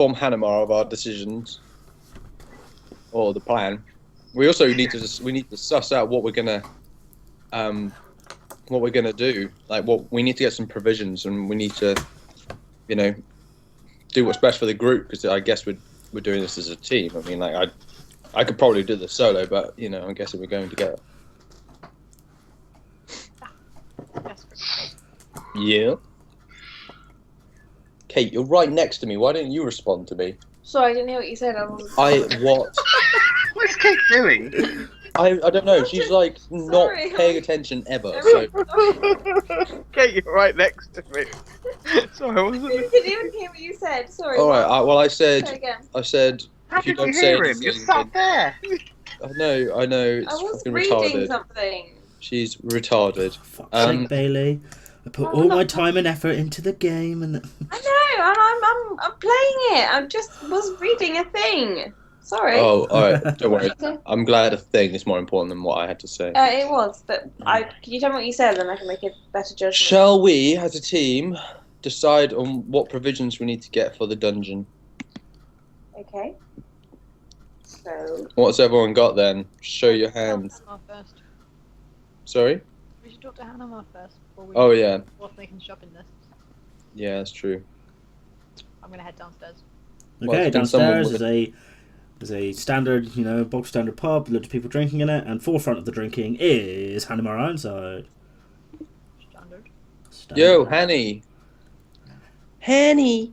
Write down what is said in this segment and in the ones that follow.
inform Hanamar of our decisions or the plan. We also need to suss out what we're gonna do. Like, what we need to get some provisions, and we need to, do what's best for the group. Because I guess we're doing this as a team. I mean, like I could probably do this solo, but I'm guessing we're going together. Yeah. Kate, you're right next to me. Why didn't you respond to me? Sorry, I didn't hear what you said. What? What's Kate doing? I don't know. She's like not paying attention ever. So. Kate, you're right next to me. Sorry, I wasn't. I didn't even hear what you said. Sorry. All right. Well, I Say said. again. How If you did don't you say hear him? anything, You're sat there. I know. It's I was fucking reading retarded. something. She's retarded. Fuck's sake, Bailey. I put all my time and effort into the game, and I know, and I'm playing it. I just was reading a thing. Sorry. Oh, all right. Don't worry. I'm glad a thing is more important than what I had to say. It was, but can you tell me what you said, then I can make a better judgment. Shall we, as a team, decide on what provisions we need to get for the dungeon? Okay. So. What's everyone got then? Show your hand. Hanamar first. Sorry? We should talk to Hanamar first before we Oh, yeah. what's making shopping lists. Yeah, that's true. I'm gonna head downstairs. Well, okay, it's been someone downstairs is a standard, bog standard pub, loads of people drinking in it, and forefront of the drinking is Hanamar Ironside. Standard. Yo, Hanny. Hanny.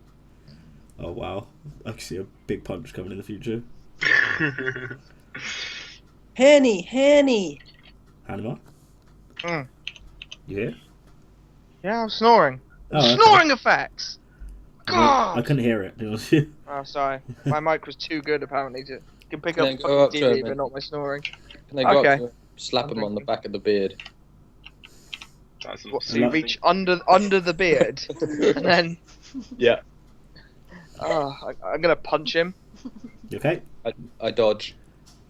Oh wow, I can see a big punch coming in the future. Hanny. Hanamar? Mm. You here? Yeah, I'm snoring. Oh, okay. Snoring effects! I God! couldn't hear it. To be honest with you. Oh, sorry. My mic was too good, apparently. You can pick Can up I the go up fucking to TV, him? but not my snoring. Can I go Okay. up to him, slap him on the back of the beard? What, so you reach under the beard, and then... Yeah. I'm gonna punch him. You okay? I dodge.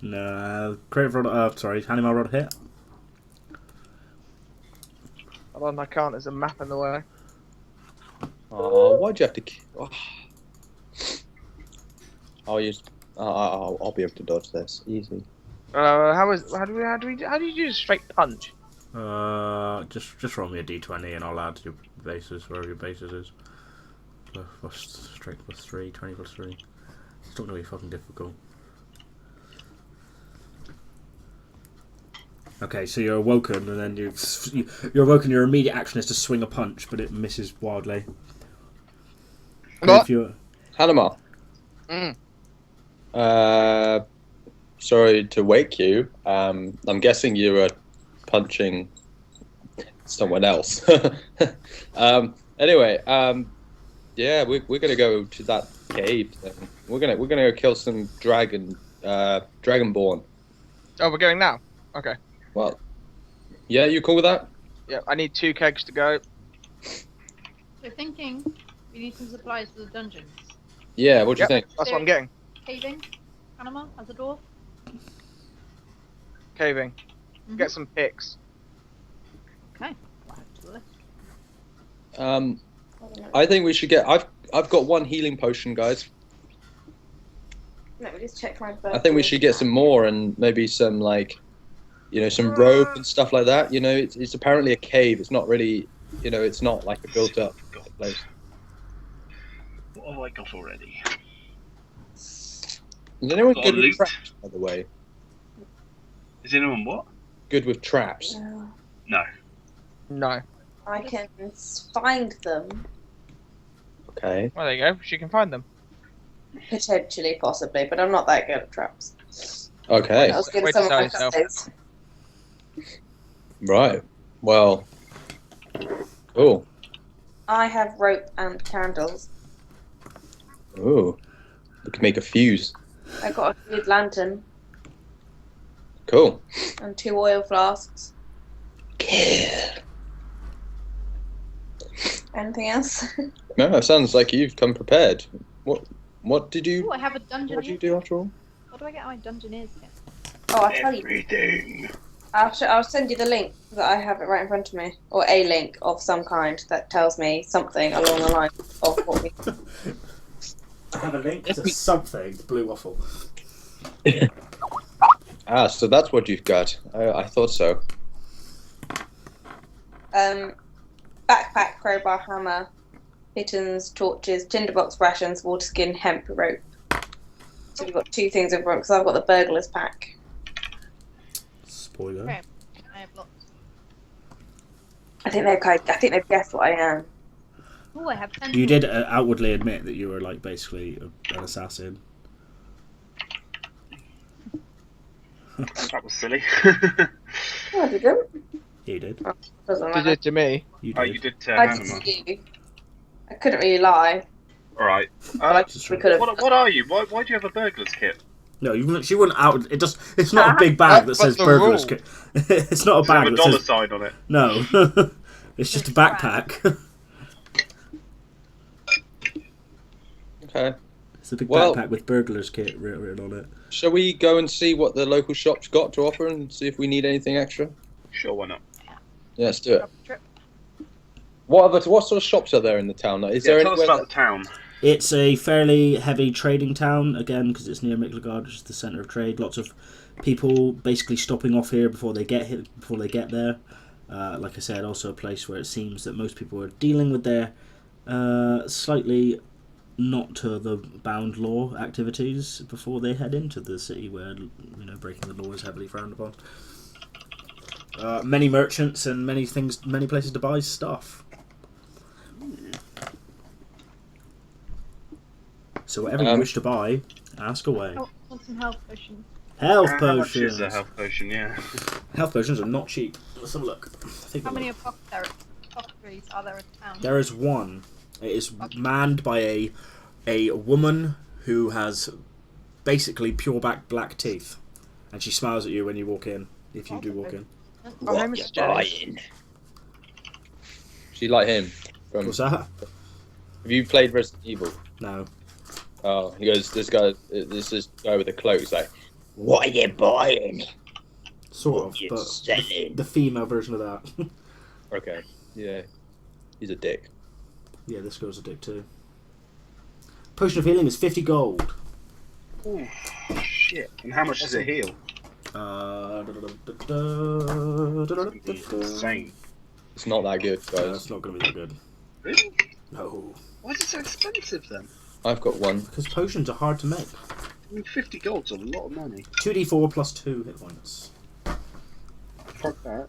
No, Hanamar rod hit. Hold on, I can't. There's a map in the way. Oh, why'd you have to? Oh. I'll use. I'll be able to dodge this easy. How do you do a straight punch? Just roll me a d20 and I'll add your bases wherever your bases is. Straight plus 3, 20 plus 3. It's not gonna be fucking difficult. Okay, so you're awoken, and then you're awoken. Your immediate action is to swing a punch, but it misses wildly. What? Hanamar. Sorry to wake you. I'm guessing you were punching someone else. Anyway, yeah, we're gonna go to that cave. Then. We're gonna go kill some dragonborn. Oh, we're going now. Okay. Well, yeah, you cool with that? Yeah, I need 2 kegs to go. So thinking we need some supplies for the dungeons. Yeah, what do you think? That's what I'm getting. Caving, Hanamar, as a door. Caving. Get some picks. Okay. Add to the list. I think we should get. I've got 1 healing potion, guys. Let me just check my. I think we should get some more and maybe some some rope and stuff like that. It's apparently a cave. It's not really, it's not like a built up place. What have I got already? Is anyone Got good loot. with traps, by the way? Is anyone what? Good with traps? No. No. I can find them. Okay. Well, there you go. She can find them. Potentially, possibly, but I'm not that good at traps. Okay. I was good Way at to some of sell my yourself. classes. Right. Well. Cool. I have rope and candles. Ooh. We can make a fuse. I got a good lantern Cool. and 2 oil flasks. Anything else? No, it sounds like you've come prepared. What did you? Oh, I have a dungeon. What did you do after all? What do I get my dungeoneers here? Oh, I'll tell you. Everything. I'll send you the link that I have it right in front of me, or a link of some kind that tells me something along the lines of what we. I have a link to something. Blue waffle. Ah, so that's what you've got. I thought so. Backpack, crowbar, hammer, mittens, torches, tinderbox, rations, water skin, hemp, rope. So we've got 2 things over because I've got the burglar's pack. Spoiler. Okay. I have lots. I think they've guessed what I am. Oh, I have 10. You did outwardly admit that you were like basically an assassin. That was silly. Oh, I didn't. You did. Doesn't Did matter. it to me? You Oh, did. you did I Hannah. did to you. I couldn't really lie. Alright. We could have. What are you? Why do you have a burglar's kit? No, she wouldn't out. It just. It's not a big bag that That's says the burglar's rule. kit. It's not a Does it have bag a that dollar says sign on it? no. It's just a backpack. Okay. It's a big Well- backpack with burglar's kit written on it. Shall we go and see what the local shop's got to offer and see if we need anything extra? Sure, why not? Yeah, let's do it. Trip. What sort of shops are there in the town? Is Yeah, there tell us anywhere about the town. It's a fairly heavy trading town, again, because it's near Miklagard, which is the centre of trade. Lots of people basically stopping off here before they get there. Like I said, also a place where it seems that most people are dealing with their slightly not to the bound law activities before they head into the city where breaking the law is heavily frowned upon. Many merchants and many places to buy stuff. So whatever you wish to buy, ask away. Oh, want some health potions. Health How much potions. is a health potion? Yeah. Health potions are not cheap. Let's have a look. I think How many apothecaries are there in town? there is one. It is manned by a woman who has basically pure black teeth, and she smiles at you when you walk in. If you do walk in. My name is Jenny. She like him. What's that? Have you played Resident Evil? No. Oh, he goes. This guy with a cloak. He's like, "What are you buying?" Sort of, You're but selling. the female version of that. Okay. Yeah. He's a dick. Yeah, this girl's a dick too. Potion of healing is 50 gold. Ooh, shit. And how much does it heal? Insane. It's not that good, No, guys. it's not going to be that good. Really? No. Why is it so expensive then? I've got one. Because potions are hard to make. I mean, 50 gold's a lot of money. 2d4 plus 2 hit points. Fuck that.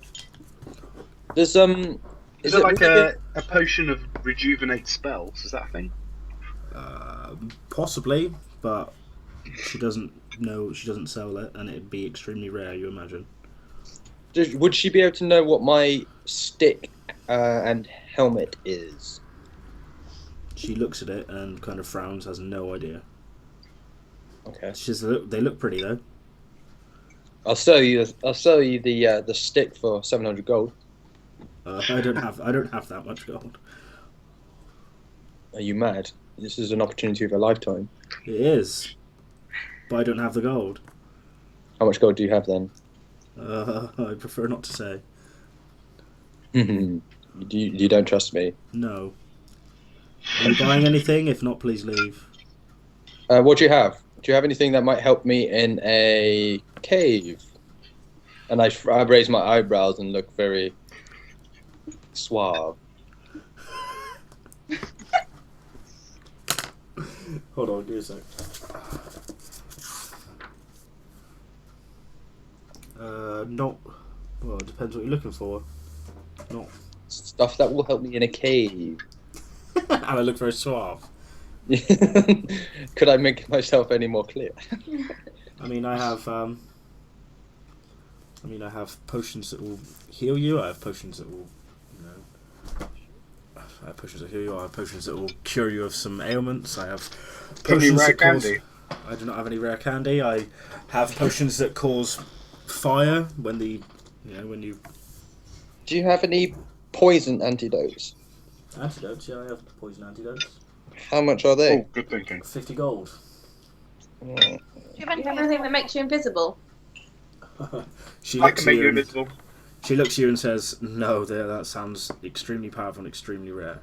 There's Is it like a potion of rejuvenate spells? Is that a thing? Possibly, but she doesn't sell it, and it'd be extremely rare, you imagine. Would she be able to know what my stick and helmet is? She looks at it and kind of frowns, has no idea. Okay. She says, they look pretty though. I'll sell you the stick for 700 gold. I don't have that much gold. Are you mad? This is an opportunity of a lifetime. It is, but I don't have the gold. How much gold do you have then? I prefer not to say. You don't trust me. No. Are you buying anything? If not, please leave. What do you have? Do you have anything that might help me in a cave? And I raise my eyebrows and look very suave. Hold on, give me a sec. Not. Well, it depends what you're looking for. Not. Stuff that will help me in a cave. And I look very suave. Could I make myself any more clear? I mean, I have potions that will heal you. I have potions that will, I have potions that heal you. I have potions that will cure you of some ailments. I have Any potions rare that cause. candy? I do not have any rare candy. I have potions that cause fire when when you. Do you have any poison antidotes? Antidotes? Yeah, I have poison antidotes. How much are they? Oh, good thinking. 50 gold. Do you have You anything? have anything that makes you invisible? She I looks can at make you. you And, invisible. she looks at you and says, "No, that sounds extremely powerful and extremely rare."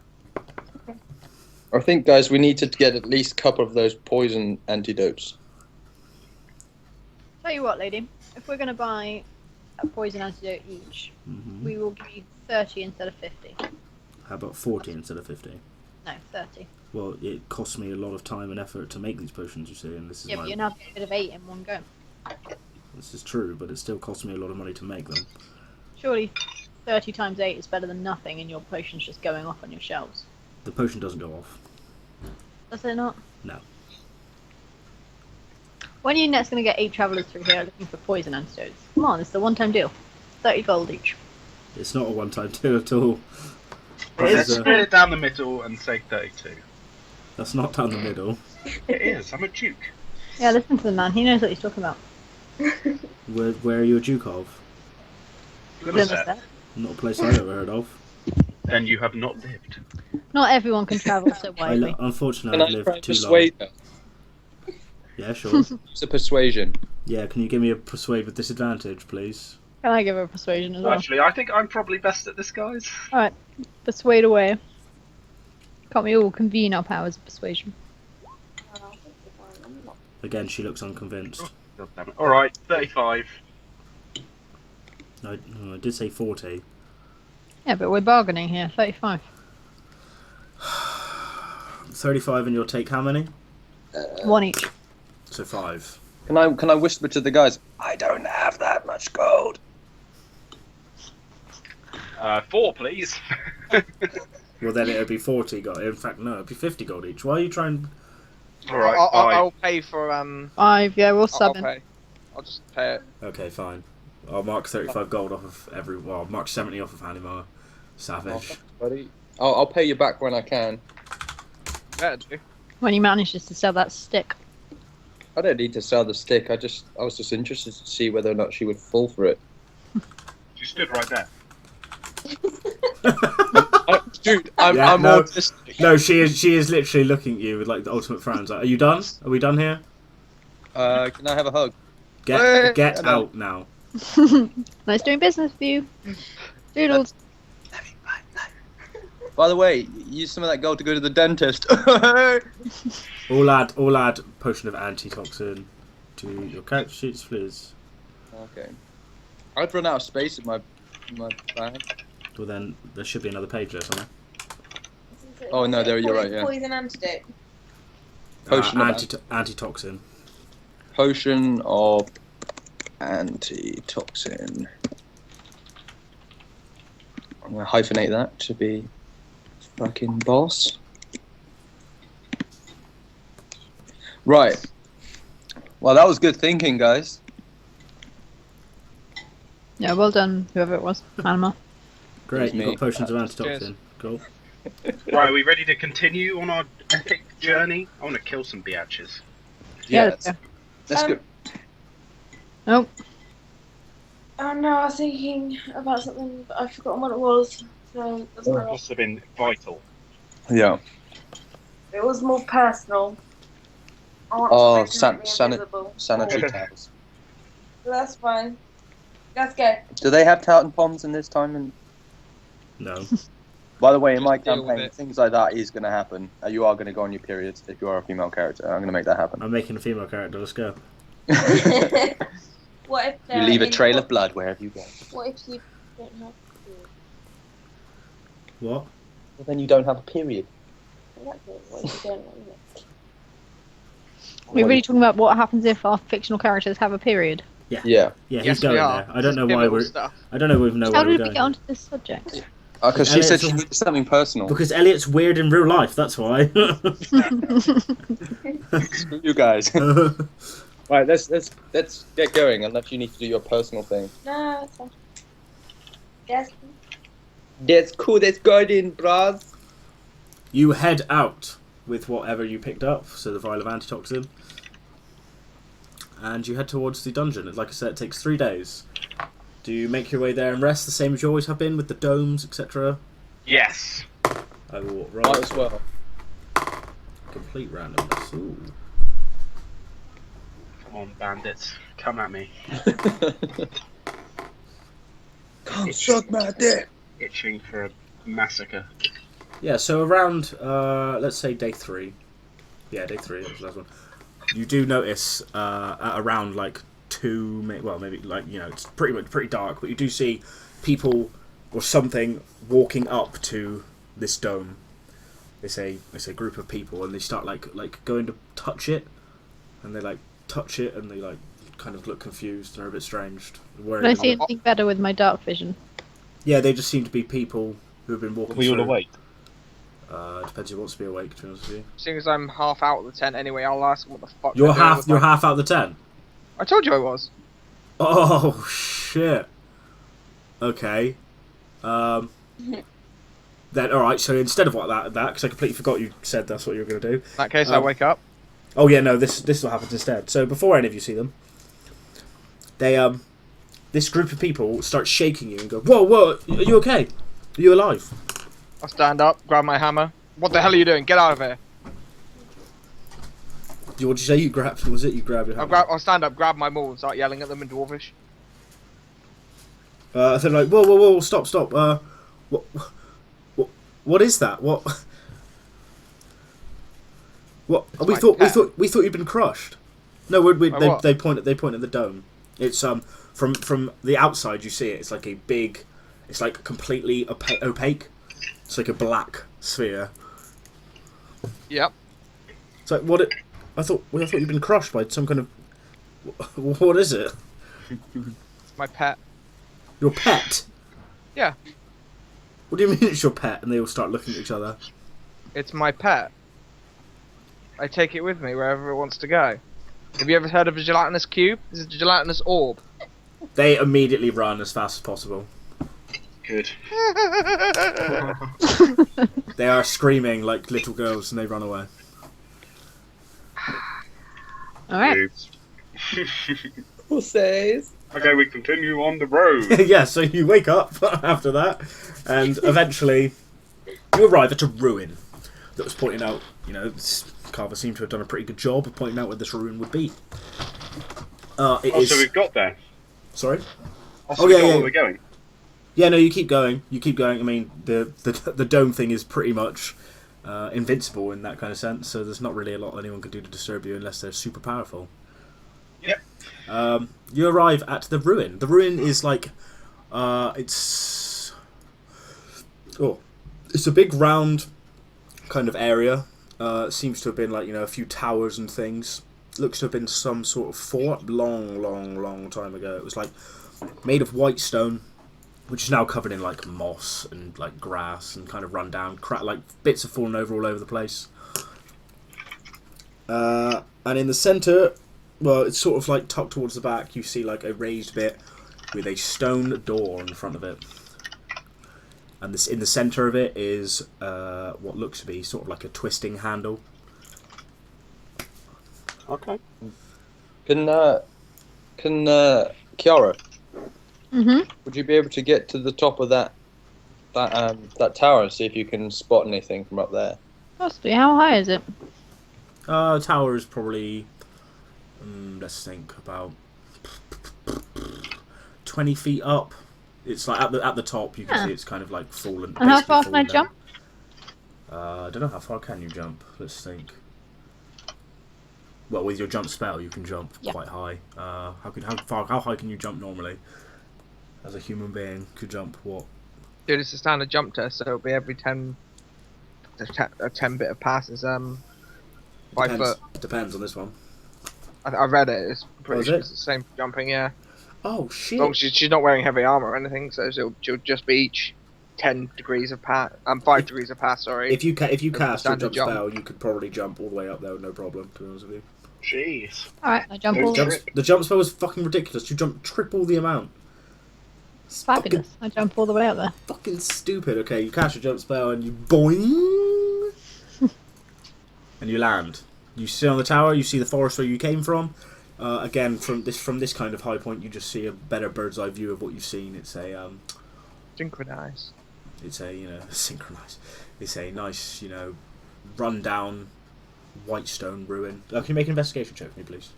I think, guys, we need to get at least a couple of those poison antidotes. Tell you what, lady. If we're going to buy a poison antidote each, Mm-hmm. we will give you 30 instead of 50. How about 40 instead of 50? No, 30. Well, it costs me a lot of time and effort to make these potions, you see, and this is Yeah, but you're now getting rid of 8 in one go. This is true, but it still costs me a lot of money to make them. Surely 30 times 8 is better than nothing and your potion's just going off on your shelves. The potion doesn't go off. Does it not? No. When are you next going to get 8 travellers through here looking for poison antidotes? Come on, it's a one-time deal. 30 gold each. It's not a one-time deal at all. Let's It's, split it down the middle and say 32. that's not down the middle. It is. I'm a duke. Yeah, listen to the man. He knows what he's talking about. Where are you a duke of? Glimmerset. Not a place I've ever heard of. Then you have not lived. Not everyone can travel so widely. Unfortunately, Can I've I try lived and too long. persuade her? Yeah, sure. Use a persuasion. Yeah, can you give me a persuade with disadvantage, please? Can I give her persuasion as well? Actually, I think I'm probably best at this, guys. Persuade away. Can't we all convene our powers of persuasion? Again, she looks unconvinced. God damn it. Alright, 35. I did say 40. Yeah, but we're bargaining here. 35. 35 and you'll take how many? 1 each. So 5. Can I whisper to the guys? I don't have that much gold. 4, please. Well, then it'd be 40 gold. In fact, no, it'd be 50 gold each. Why are you trying... Alright, I'll pay for 5, yeah, we'll I'll sub in. pay. I'll just pay it. Okay, fine. I'll mark 35 gold off of every... Well, I'll mark 70 off of Hanimar. Savage. Buddy, I'll pay you back when I can. Better do. When he manages to sell that stick. I don't need to sell the stick. I was just interested to see whether or not she would fall for it. You stood right there. Dude, Yeah, I'm no. autistic. No, she is literally looking at you with like the ultimate frowns. Like, are you done? Are we done here? Can I have a hug? Get no. out now. Nice doing business with you. Doodles. By the way, use some of that gold to go to the dentist. All add potion of antitoxin to your character sheets, please. Okay. I've run out of space in my bag. Well, then there should be another page there somewhere. Oh, no, there, you're right, yeah. Poison antidote. Potion of antitoxin. Potion of antitoxin. I'm gonna hyphenate that to be fucking boss. Right. Well, that was good thinking, guys. Yeah, well done, whoever it was. Anima. Great, It's you've me. got potions of antitoxin. Cheers. Cool. Right, are we ready to continue on our epic journey? I want to kill some biatches. Yeah, let's go. Nope. Oh no, I was thinking about something, but I've forgotten what it was. So it doesn't matter. Must have been vital. Yeah. It was more personal. I want Oh, to make me invisible. Sanitary towels. So that's fine. Let's go. Do they have Talton Ponds in this time? And No. by the way, in my Just deal with campaign, it. things like that is going to happen. You are going to go on your periods if you are a female character. I'm going to make that happen. I'm making a female character. Let's go. What if You leave a trail of blood wherever you go. What if you don't have period? What? Well, then you don't have a period. Exactly. What if you don't have it? We're really talking about what happens if our fictional characters have a period. Yeah. Yeah, Yes, he's going we are. there. I don't know Just why pivotal we're. stuff. I don't know even know How why we're did we going. get onto this subject? Because she said Elliot's she needed something personal. Because Elliot's weird in real life. That's why. Screw you guys. Right, let's get going unless you need to do your personal thing. No, it's fine. Yes. That's cool. That's good in, bros. You head out with whatever you picked up, so the vial of antitoxin, and you head towards the dungeon. Like I said, it takes 3 days. Do you make your way there and rest the same as you always have been with the domes, etc.? Yes. I will roll Might as well. complete randomness. Ooh. Come on, bandits. Come at me. Come suck my dick. Itching for a massacre. Yeah, so around, let's say day 3. Yeah, day 3, that was the last one. You do notice at around like 2, maybe like, you know, it's pretty dark, but you do see people or something walking up to this dome. It's a group of people, and they start like going to touch it, and they like touch it, and they like kind of look confused. They're a bit strange. Can I see anything better with my dark vision? Yeah, they just seem to be people who have been walking. Are we all through. awake? Depends who wants to be awake. To be honest with you, Seeing as I'm half out of the tent anyway, I'll ask what the fuck. you're they're doing half. with You're my- half out of the tent. I told you I was. Oh shit. Okay. Then all right. So instead of that, because I completely forgot you said that's what you were going to do. In that case, I wake up. Oh yeah, no. This is what happens instead. So before any of you see them, they this group of people start shaking you and go, "Whoa! Are you okay? Are you alive?" I'll stand up, grab my hammer. What the hell are you doing? Get out of here! What'd you say? You grabbed? Was it you grabbed your hammer? I'll stand up, grab my maul, and start yelling at them in Dwarvish. They're like, whoa! Stop! What is that? What? It's We my thought pet. we thought you'd been crushed. No, My what? they point at the dome. It's from the outside you see it. It's like a big, it's like completely opaque. It's like a black sphere. Yep. It's like what it. I thought you'd been crushed by some kind of. What is it? It's my pet. Your pet? Yeah. What do you mean it's your pet? And they all start looking at each other. It's my pet. I take it with me wherever it wants to go. Have you ever heard of a gelatinous cube? It's a gelatinous orb. They immediately run as fast as possible. Good. They are screaming like little girls and they run away. Alright. Oops. Who says? Okay, we continue on the road. Yeah, so you wake up after that, and eventually you arrive at a ruin that was pointing out, you know, Carver seemed to have done a pretty good job of pointing out where this ruin would be. So we've got there. Sorry? Oh, yeah, we got yeah. where we're going. Yeah, no, you keep going. I mean, the dome thing is pretty much invincible in that kind of sense, so there's not really a lot anyone can do to disturb you unless they're super powerful. Yep. You arrive at the ruin. The ruin is like, it's a big round kind of area. Seems to have been like, you know, a few towers and things. Looks to have been some sort of fort long time ago. It was like made of white stone, which is now covered in like moss and like grass and kind of run down, like bits have fallen over all over the place. And in the centre, well, it's sort of like tucked towards the back. You see like a raised bit with a stone door in front of it, and this in the centre of it is what looks to be sort of like a twisting handle. Okay. Can Kiara, Mm-hmm. would you be able to get to the top of that tower and see if you can spot anything from up there? Possibly. How high is it? Tower is probably, let's think, about 20 feet up. It's like at the top. You can see it's kind of like fallen. And how basically far can I fallen down. jump? I don't know how far can you jump. Let's think. Well, with your jump spell, you can jump Yeah. quite high. How high can you jump normally? As a human being, could jump what? Dude, it's a standard jump test, so it'll be every 10 bit of passes. 5 foot. Depends on this one. I read it. It's pretty is sure it? it's the same for jumping. Yeah. Oh As shit! long as she's not wearing heavy armor or anything, so she'll just be each 10 degrees of pass. 5 degrees of pass. Sorry. If you cast your standard jump jump. spell, you could probably jump all the way up there, no problem. To be honest with you. Jeez. Alright, I jump Don't all jump. The jump spell was fucking ridiculous. You jump triple the amount. It's fabulous. I jump all the way up there. fucking stupid. Okay, you cast your jump spell and you boing, and you land. You sit on the tower. You see the forest where you came from. Again, from this kind of high point, you just see a better bird's eye view of what you've seen. It's a Synchronize. it's a synchronized. It's a nice run down white stone ruin. Can you make an investigation check for me, please?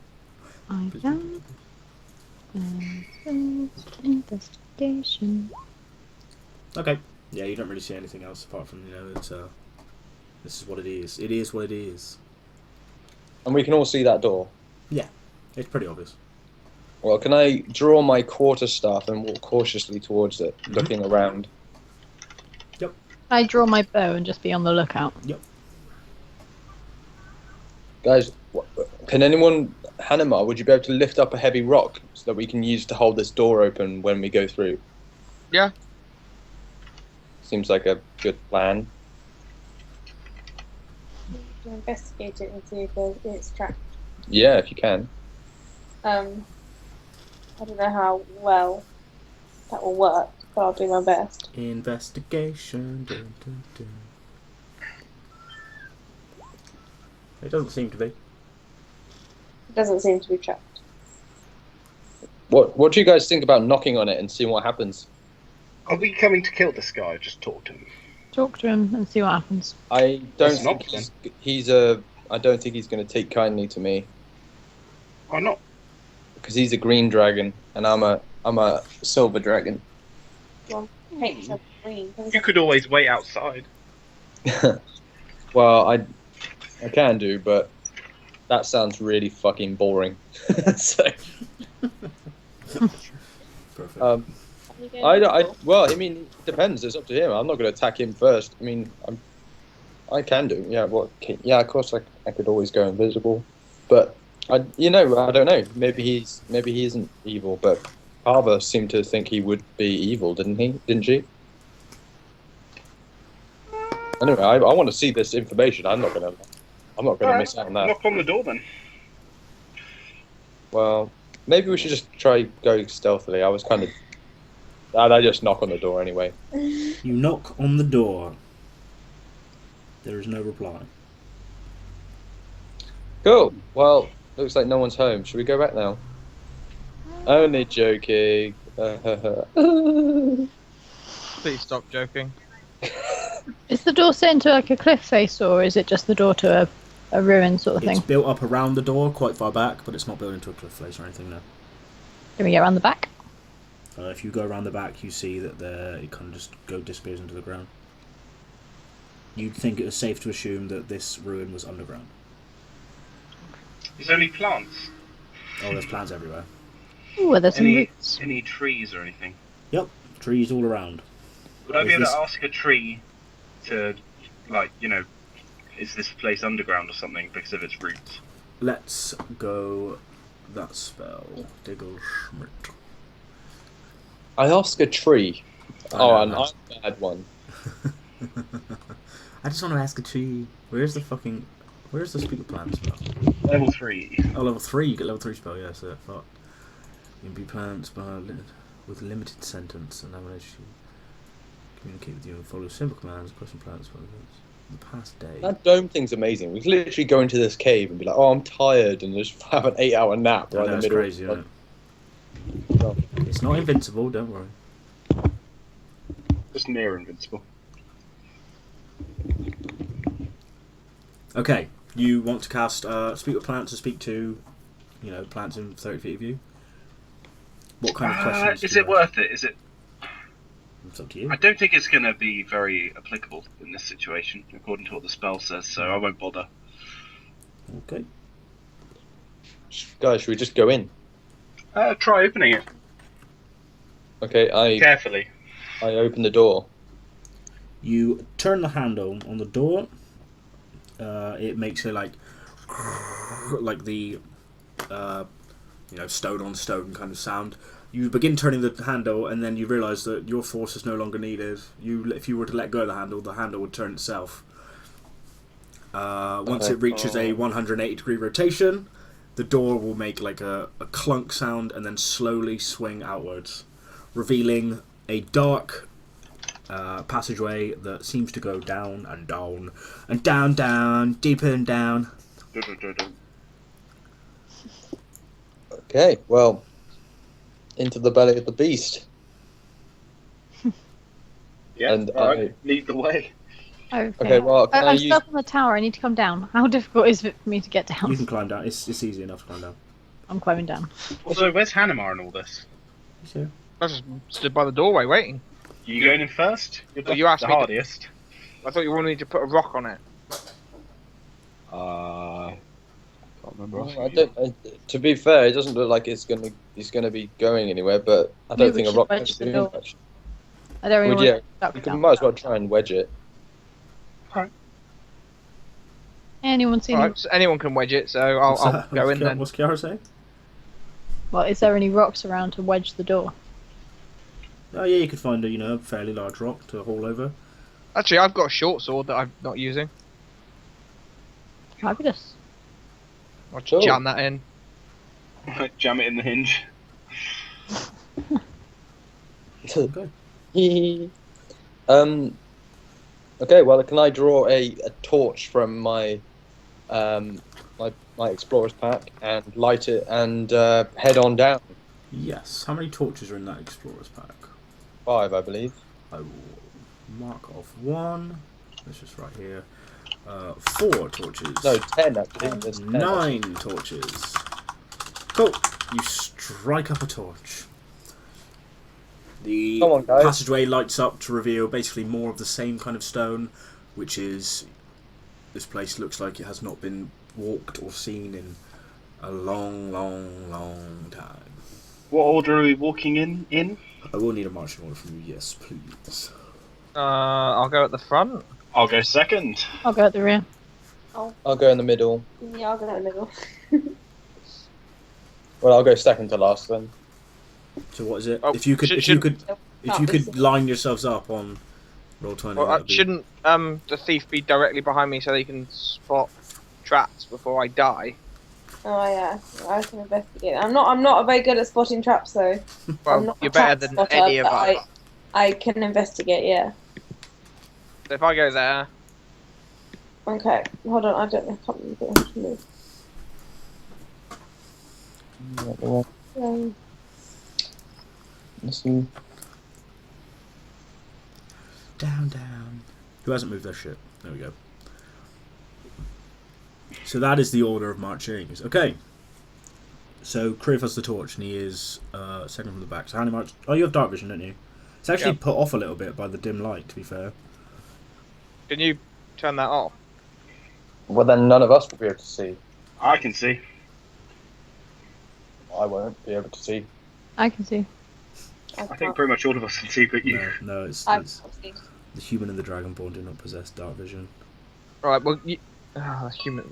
I can. Investigation. Okay. Yeah, you don't really see anything else apart from, it's this is what it is. It is what it is. And we can all see that door. It's pretty obvious. Well, can I draw my quarterstaff and walk cautiously towards it, Mhm. looking around? I draw my bow and just be on the lookout. Guys, can anyone, Hanema, would you be able to lift up a heavy rock so that we can use to hold this door open when we go through? Yeah. Seems like a good plan. To investigate it and see if it's trapped. Yeah, if you can. I don't know how well that will work, but I'll do my best. Investigation. Dun, dun, dun. It doesn't seem to be. It doesn't seem to be trapped. What do you guys think about knocking on it and seeing what happens? Are we coming to kill this guy or just talk to him? Talk to him and see what happens. I don't Let's think knock I don't think he's going to take kindly to me Why not? because he's a green dragon and I'm a silver dragon. Paint yourself green. You could always wait outside. Well, I can do, but that sounds really fucking boring. So, Perfect. well, I mean, it depends. It's up to him. I'm not going to attack him first. I mean, I can do. Yeah, yeah, of course, I could always go invisible, but I don't know. Maybe he isn't evil, but Carver seemed to think he would be evil, didn't she? Anyway, I want to see this information. I'm not gonna miss out on that. Knock on the door then. Well, maybe we should just try go stealthily. I was kind of. I just knock on the door anyway. You knock on the door. There is no reply. Cool. Well, looks like no one's home. Should we go back now? Only joking. Please stop joking. Is the door set into like a cliff face, or is it just the door to a ruin sort of It's thing? built up around the door, quite far back, but it's not built into a cliff face or anything, no. Can we get around the back? If you go around the back, you see that it kind of just disappears into the ground. You'd think it was safe to assume that this ruin was underground. There's only plants. Oh, there's plants everywhere. Ooh, there's some roots. Any trees or anything? Yep, trees all around. Would I be able Is to ask a tree to, like, is this place underground or something because of its roots? Let's go that spell. Diggle Schmidt. I ask a tree. I Oh, know, and I'm that's- a bad one. I just want to ask a tree. Where's the speak of plant spell? Level 3. Oh, level 3. You get level 3 spell, yeah, so fuck. You can be plants with limited sentence and elimination. Communicate with you and follow simple commands, question plants, the past day. That dome thing's amazing. We can literally go into this cave and be like, "Oh, I'm tired," and just have an 8-hour nap I right know, in the it's middle. crazy, isn't it? Oh. It's not invincible, don't worry. Just near invincible. Okay, you want to cast speak with plants to speak to, plants in 30 feet of you? What kind of questions? Is do you it worth it? It's up to you. I don't think it's going to be very applicable in this situation, according to what the spell says, so I won't bother. Okay. Guys, should we just go in? Try opening it. Okay, Carefully. I open the door. You turn the handle on the door. It makes it like the stone on stone kind of sound. You begin turning the handle, and then you realise that your force is no longer needed. If you were to let go of the handle would turn itself. Once it reaches a 180-degree rotation, the door will make like a clunk sound and then slowly swing outwards, revealing a dark passageway that seems to go down and down and down, down, deeper and down. Okay, well, into the belly of the beast. Yeah, And alright, lead the way. Okay, well, can I I'm use... stuck on the tower. I need to come down. How difficult is it for me to get down? You can climb down. It's easy enough to climb down. I'm climbing down. Also, where's Hanema in all this? So, I just stood by the doorway waiting. You going in first? You're Well, you asked the me to- hardiest. I thought you wanted me to put a rock on it. Can't remember. Well, I don't. To be fair, it doesn't look like it's gonna be going anywhere. But I don't Maybe we think a should rock wedge is the doing door. much. I don't really Well, want yeah, to duck You down. might as well try and wedge it. Anyone seen Alright, so anyone can wedge it, so I'll go in then. What's Kiara saying? Well, is there any rocks around to wedge the door? Oh yeah, you could find a fairly large rock to haul over. Actually, I've got a short sword that I'm not using. Fabulous. I'll just Cool. jam that in. Jam it in the hinge. Okay. Okay. Well, can I draw a torch from my my explorer's pack and light it and head on down? Yes. How many torches are in that explorer's pack? 5, I believe. I will mark off 1. That's just right here. 4 torches. No, 10 actually. There's 10. 9 torches. Cool. You strike up a torch. The Come on, guys. passageway lights up to reveal basically more of the same kind of stone, which is... This place looks like it has not been walked or seen in a long, long, long time. What order are we walking in? I will need a marching order from you, yes, please. I'll go at the front. I'll go second. I'll go at the rear. I'll go in the middle. Yeah, I'll go in the middle. Well, I'll go second to last then. So what is it? Oh, if you could line yourselves up on roll 20. Well, that'd be- shouldn't the thief be directly behind me so they can spot traps before I die? Oh yeah, I can investigate. I'm not very good at spotting traps though. I'm Well, not you're a better trap than spotter, any of but us. I can investigate. Yeah. So if I go there, Okay. Hold on. I can't remember how to move. Listen. Down. Who hasn't moved their shit? There we go. So that is the order of marching. Okay. So Kriv has the torch and he is second from the back. So how many march? Oh, you have dark vision, don't you? It's actually Yeah. put off a little bit by the dim light, to be fair. can you turn that off? Well, then none of us will be able to see. I can see. I won't be able to see. I can see. I think pretty much all of us can see, but you. No, it's I the human and the dragonborn do not possess dark vision. Right. Well, human.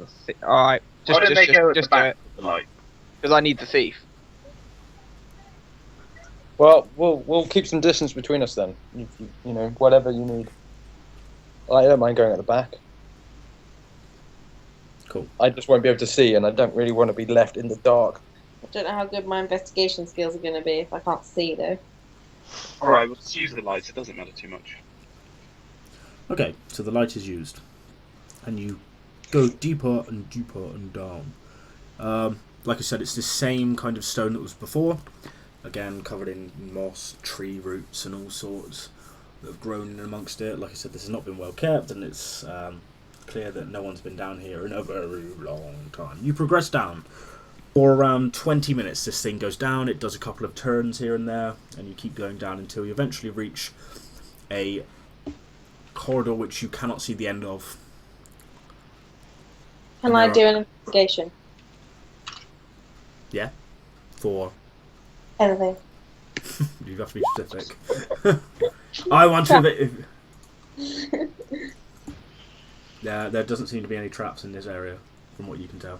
All right. Why don't they go at the just do back it of the light? because I need the thief. Well, we'll keep some distance between us then. You know, whatever you need. I don't mind going at the back. Cool. I just won't be able to see, and I don't really want to be left in the dark. I don't know how good my investigation skills are going to be if I can't see though. Alright, we'll just use the lights. It doesn't matter too much. Okay, so the light is used. And you go deeper and deeper and down. Like I said, it's the same kind of stone that was before. Again, covered in moss, tree roots and all sorts that have grown in amongst it. Like I said, this has not been well kept, and it's clear that no one's been down here in a very long time. You progress down. For around 20 minutes this thing goes down. It does a couple of turns here and there, and you keep going down until you eventually reach a corridor which you cannot see the end of. Can And I there do an investigation? For Anything? you have to be specific. I want to. There doesn't seem to be any traps in this area, from what you can tell.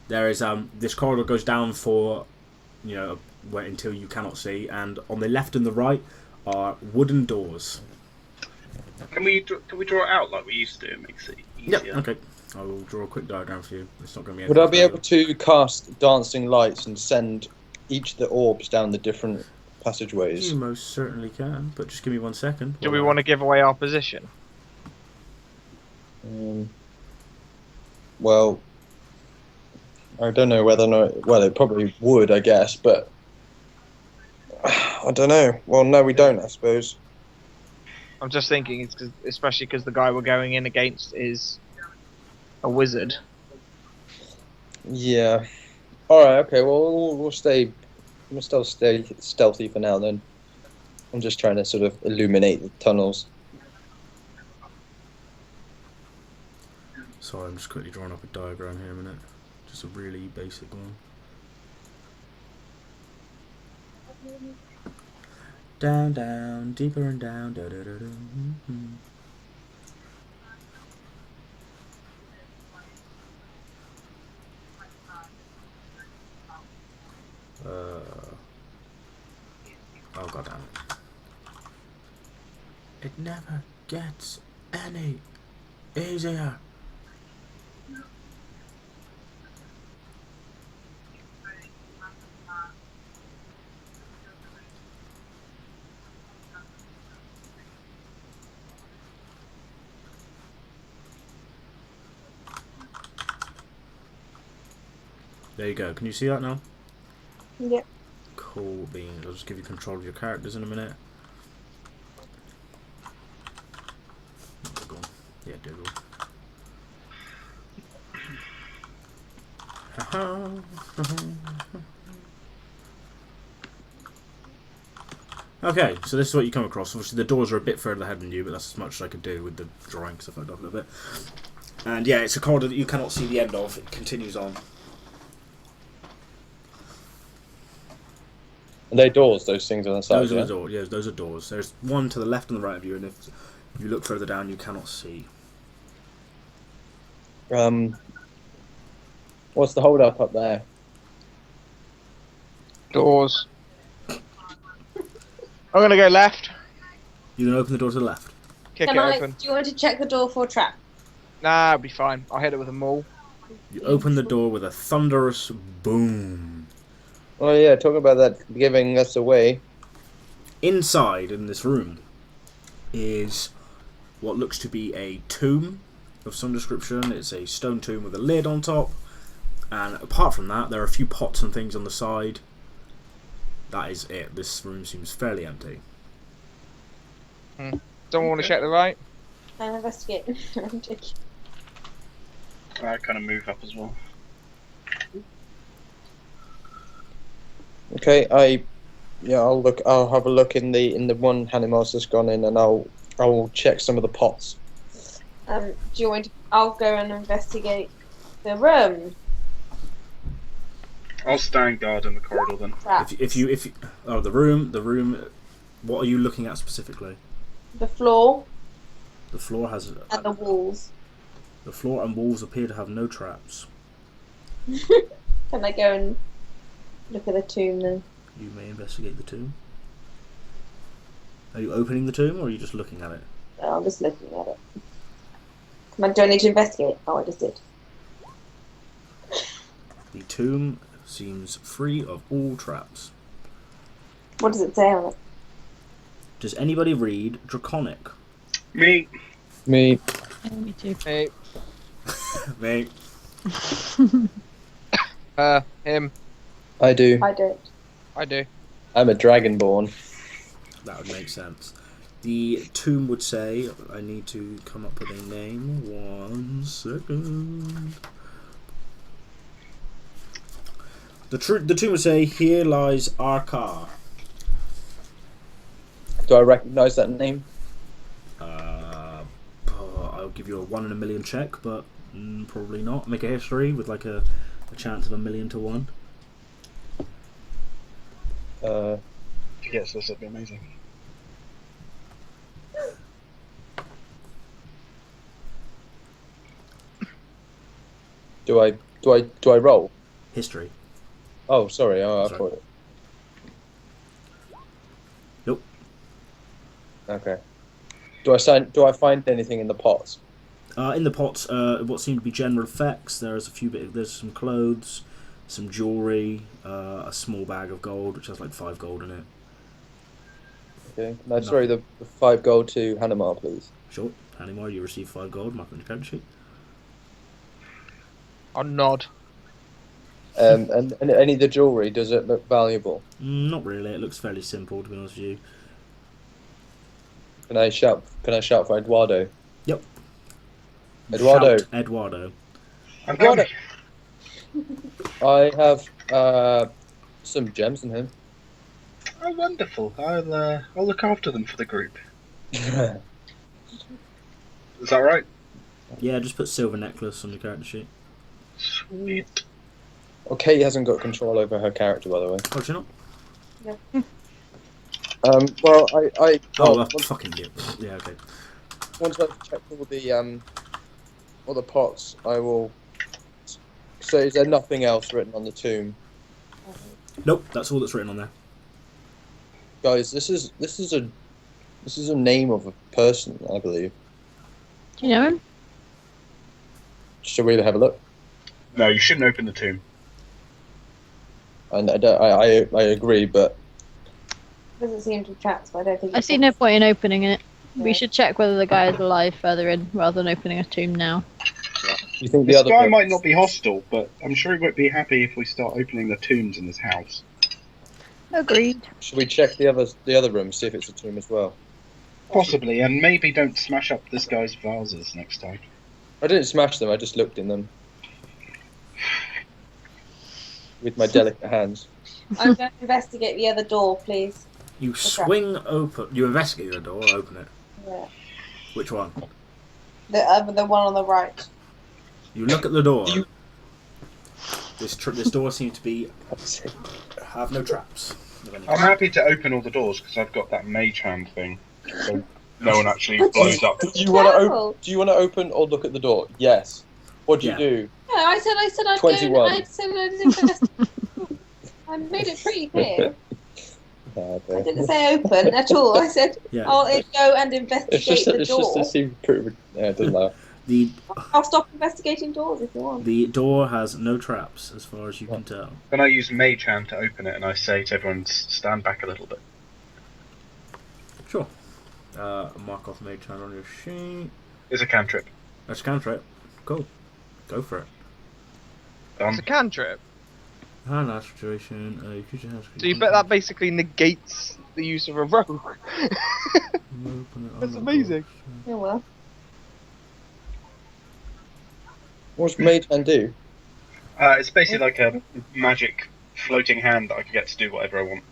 There is this corridor goes down for, where until you cannot see, and on the left and the right are wooden doors. Can we draw it out like we used to? It makes it easier. Okay. I will draw a quick diagram for you. It's not going to be. Would I be anything able to cast dancing lights and send each of the orbs down the different passageways? You most certainly can, but just give me 1 second. Do we want to give away our position? Well, I don't know whether or not. Well, it probably would, I guess, but I don't know. Well, no, we don't, I suppose. I'm just thinking, it's especially because the guy we're going in against is a wizard. Yeah. All right. Okay. Well, we'll stay. We'll still stay stealthy for now then. I'm just trying to sort of illuminate the tunnels. Sorry, I'm just quickly drawing up a diagram here a minute. Just a really basic one. Down, down, deeper and down, da da da da. Oh god damn it. It never gets any easier. There you go. Can you see that now? Yep. Cool beans. I'll just give you control of your characters in a minute. Dougal. Yeah, Dougal. Okay, so this is what you come across. Obviously, the doors are a bit further ahead than you, but that's as much as I could do with the drawing because I fucked up a little bit. And yeah, it's a corridor that you cannot see the end of. It continues on. Are they doors? Those things on the side. Those are Yeah? the doors. Yes, those are doors. There's one to the left and the right of you, and if you look further down, you cannot see. What's the hold up there? Doors. I'm gonna go left. You can open the door to the left. Kick Can it I? open. Do you want to check the door for a trap? Nah, it'll be fine. I'll hit it with a maul. You open the door with a thunderous boom. Oh yeah, talk about that giving us away. Inside, in this room, is what looks to be a tomb of some description. It's a stone tomb with a lid on top. And apart from that, there are a few pots and things on the side. That is it. This room seems fairly empty. Someone want to check the right? I'll investigate. I'm joking. I kind of move up as well. Okay, I'll look. I'll have a look in the one Hanimar's just gone in, and I'll check some of the pots. Do you want? I'll go and investigate the room. I'll stand guard in the corridor then. Traps. If you oh, the room. What are you looking at specifically? The floor The floor has and the walls. the floor and walls appear to have no traps. Can I go and look at the tomb then? You may investigate the tomb. Are you opening the tomb, or are you just looking at it? I'm just looking at it. Come on, do I need to investigate? Oh, I just did. The tomb seems free of all traps. What does it say on it? Does anybody read Draconic? Me. Me. Me too. Hey, Mate. him. I do. I don't. I do. I'm a dragonborn. That would make sense. The tomb would say, I need to come up with a name. 1 second. The tomb would say, here lies Arkar. Do I recognise that name? I'll give you a 1 in a million check, but probably not. Make a history with like a chance of 1,000,000 to 1. To get this, it'd be amazing. Do I roll? History. Oh, sorry. Oh, I Sorry. thought. Nope. Okay. Do I find anything in the pots? In the pots, what seem to be general effects. There's a few there's some clothes, some jewellery, a small bag of gold, which has like 5 gold in it. Okay. Can I throw the 5 gold to Hanimar, please? Sure. Hanimar, you receive 5 gold. Mark on your character sheet. I'll nod. And any of the jewellery, does it look valuable? Not really. It looks fairly simple, to be honest with you. Can I shout for Eduardo? Yep. Eduardo. Shout Eduardo. I'm Eduardo. coming. I have some gems in him. Oh, wonderful. I'll look after them for the group. Is that right? Yeah, just put silver necklace on your character sheet. Sweet. Well, Kate hasn't got control over her character, by the way. Oh, do you not? Well, Oh, well, fucking you. Yeah, okay. once I've checked all the pots, I will. So, is there nothing else written on the tomb, Nope, that's all that's written on there. guys? This is a name of a person, I believe. Do you know him? Shall we have a look? No, you shouldn't open the tomb. And I agree, but Doesn't seem to be trapped, so I don't think. I see no point in opening it. Yeah. We should check whether the guy is alive further in, rather than opening a tomb now. you think the This other guy room- might not be hostile, but I'm sure he won't be happy if we start opening the tombs in his house. Agreed. Should we check the other room, see if it's a tomb as well? Possibly, and maybe don't smash up this guy's vases next time. I didn't smash them. I just looked in them with my delicate hands. I'm going to investigate the other door, please. You swing open. You investigate the door, open it. Yeah. Which one? The one on the right. You look at the door. You- This door seems to be have no traps. of any I'm kind. happy to open all the doors because I've got that mage hand thing, so no one actually blows up. Do you want to open or look at the door? Yes. What do Yeah. you do? No, I said I'd 21. go. I said I'd invest. I made it pretty clear. I didn't say open at all. I said Yeah. I'll go and It's investigate just the it's door. just it seems pretty. Yeah, it doesn't matter. The I'll stop investigating doors if you want. the door has no traps as far as you can tell. Then I use mage hand to open it, and I say to everyone, stand back a little bit. Sure. Mark off mage hand on your sheet. It's a cantrip. That's a cantrip. Cool. Go for it. It's a cantrip. Hand last situation. Creature has. So you bet that basically negates the use of a rogue. That's amazing. Oh well. What's mage hand do? It's basically like a magic floating hand that I can get to do whatever I want.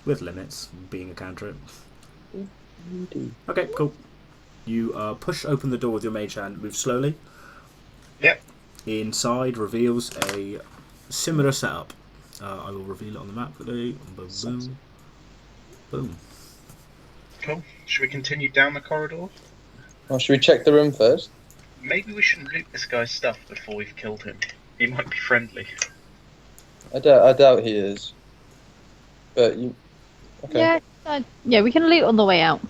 With limits, being a cantrip. Okay, cool. You push open the door with your mage hand, move slowly. Yep. Inside reveals a similar setup. I will reveal it on the map quickly. Boom, boom. Boom. Cool. Should we continue down the corridor? Well, should we check the room first? Maybe we shouldn't loot this guy's stuff before we've killed him. He might be friendly. I doubt he is. But you. Okay. Yeah, we can loot on the way out.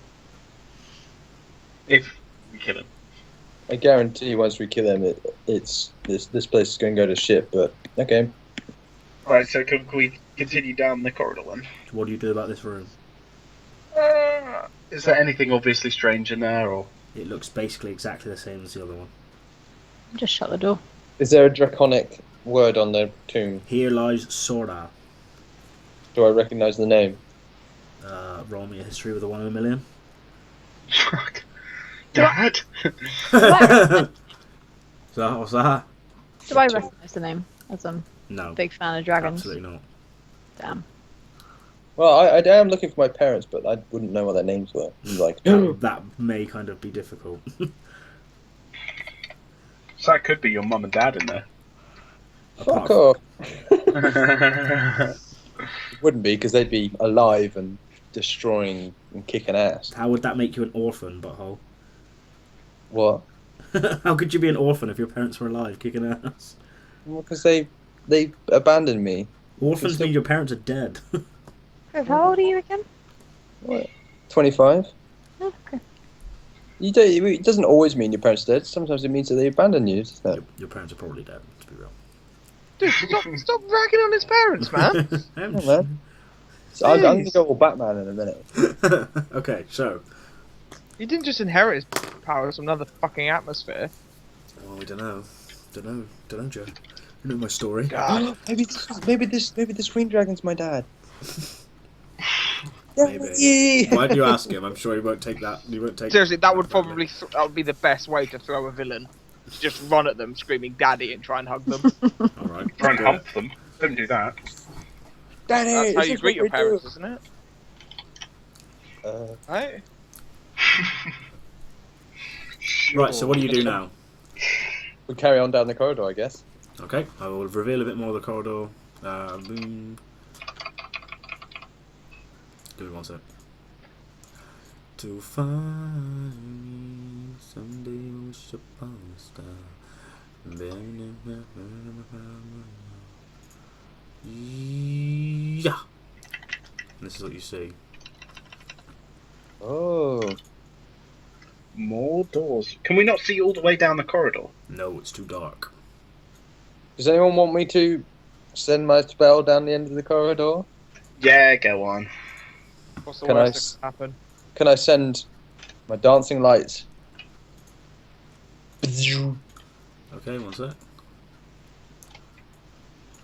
If we kill him. I guarantee once we kill him, this place is going to go to shit. But okay. Right, so can we continue down the corridor then? What do you do about this room? Is there anything obviously strange in there, or...? It looks basically exactly the same as the other one. Just shut the door. Is there a draconic word on the tomb? Here lies Sora. Do I recognise the name? Roll me a history with a 1 in a million. Fuck. Dad? So what's that? Do I recognise the name? As I'm No, a big fan of dragons. absolutely not. Damn. Well, I am looking for my parents, but I wouldn't know what their names were. Like, That may kind of be difficult. So that could be your mum and dad in there. fuck off. It wouldn't be, because they'd be alive and destroying and kicking ass. How would that make you an orphan, butthole? What? How could you be an orphan if your parents were alive, kicking ass? Well, because they abandoned me. Orphans mean your parents are dead. How old are you again? What? 25? Oh, okay. It doesn't always mean your parents are dead. Sometimes it means that they abandoned you, doesn't it? Your parents are probably dead, to be real. Dude, stop ragging on his parents, man. Oh, man. So I'm going to go all Batman in a minute. Okay, so. He didn't just inherit his powers from another fucking atmosphere. Oh, we don't know, Joe. You know my story. God. maybe this green dragon's my dad. Maybe. Why do you ask him? I'm sure he won't take that. He won't take. Seriously, that would probably that would be the best way to throw a villain. To just run at them, screaming "Daddy" and try and hug them. All right. Try and hump them. Don't do that. Danny, That's how this you is greet your what we parents, isn't it? do. Right? Right, so what do you do now? We carry on down the corridor, I guess. Okay, I will reveal a bit more of the corridor. Boom. Give me one sec. To find me someday wish upon a star. Yeah. And this is what you see. Oh. More doors. Can we not see all the way down the corridor? No, it's too dark. Does anyone want me to send my spell down the end of the corridor? Yeah, go on. What's the Can worst that can happen? Can I send my dancing lights? Okay, one sec.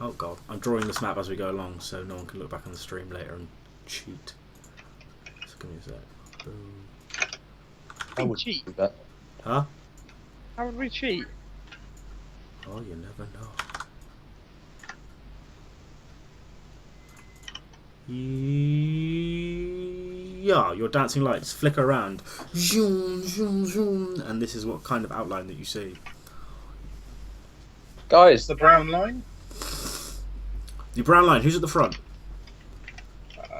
Oh god, I'm drawing this map as we go along, so no one can look back on the stream later and cheat. So give me a sec. Boom. I would cheat. do that. Huh? How would we cheat? Oh, you never know. Yeah, your dancing lights flicker around. Zoom, zoom, zoom. And this is what kind of outline that you see. Guys, The brown line? The brown line, who's at the front?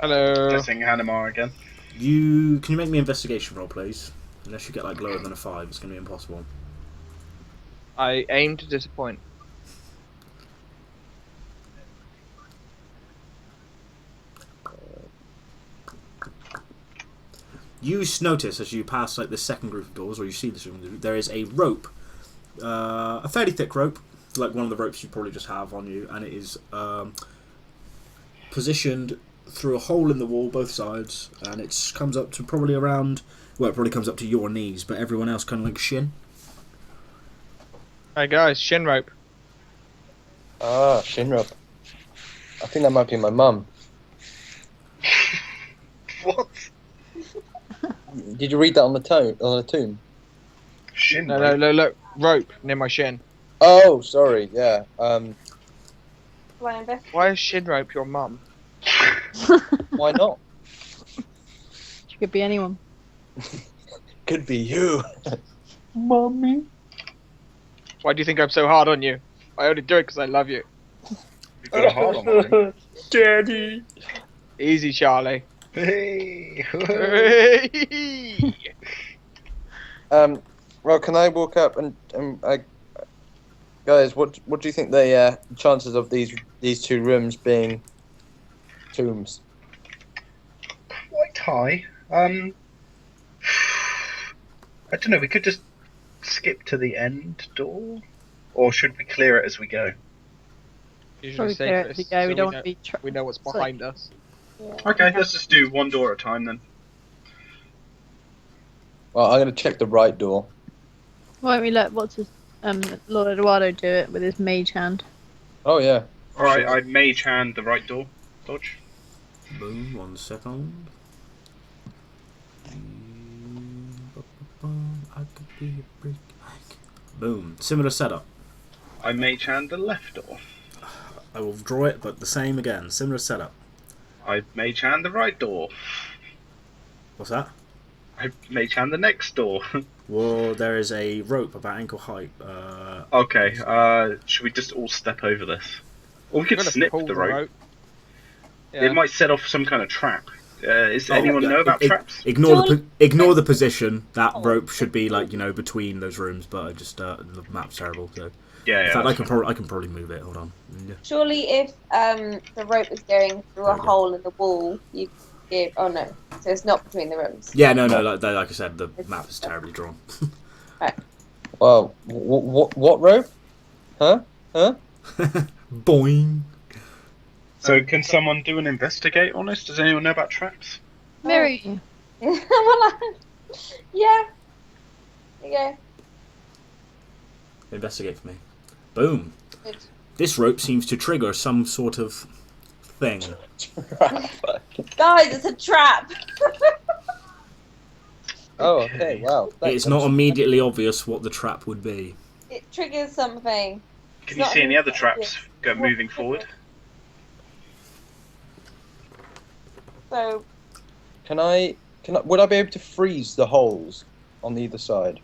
Hello. Guessing Hanamar again. Can you make me an investigation roll, please? Unless you get like lower than a 5, it's going to be impossible. I aim to disappoint. You notice as you pass like the second group of doors, or you see this room, there is a rope, a fairly thick rope, like one of the ropes you probably just have on you, and it is positioned through a hole in the wall, both sides, and it comes up to probably around, well, it probably comes up to your knees, but everyone else kind of like shin. Hey guys, shin rope. ah, Shinra. I think that might be my mum. What? Did you read that on the tomb? Shin. No, look, rope near my shin. Oh, sorry. Yeah. Why is shin rope your mum? Why not? She could be anyone. Could be you. Mommy. Why do you think I'm so hard on you? I only do it because I love you. You've got a heart on me. Daddy. Easy, Charlie. Hey. Well, can I walk up and guys, what do you think the chances of these two rooms being tombs? Quite high. I don't know. We could just skip to the end door, or should we clear it as we go? Usually Probably clear it as we safest, go. so We don't want to know, be. we know what's It's like- behind us. Okay, let's just do one door at a time then. Well, I'm gonna check the right door. Why don't we let Lord Eduardo do it with his mage hand? Oh yeah. All right, I mage hand the right door. Dodge. Boom, 1 second. I could be a brick. Boom, similar setup. I mage hand the left door. I will draw it, but the same again, similar setup. I mage hand the right door. What's that? I mage hand the next door. Well, there is a rope about ankle height. Okay, should we just all step over this? Or we could We're gonna snip pull the rope. Yeah. It might set off some kind of trap. Does Oh, anyone know about traps? Ignore the position. That rope should be like between those rooms, but I just the map's terrible. So Yeah, in yeah. fact, I that's can probably move it. Hold on. Yeah. Surely, if the rope is going through a There we go. hole in the wall, you give. Oh no! So it's not between the rooms. Yeah, no, like I said, the map is terribly drawn. Well, what rope? Huh? Boing. So can someone do an investigate on this? Does anyone know about traps? Mary, Yeah. Yeah. Investigate for me. Boom. Good. This rope seems to trigger some sort of thing. Guys, it's a trap. Oh, okay. Wow. It's not immediately obvious what the trap would be. It triggers something. Can you see any other traps moving forward? So Would I be able to freeze the holes on either side?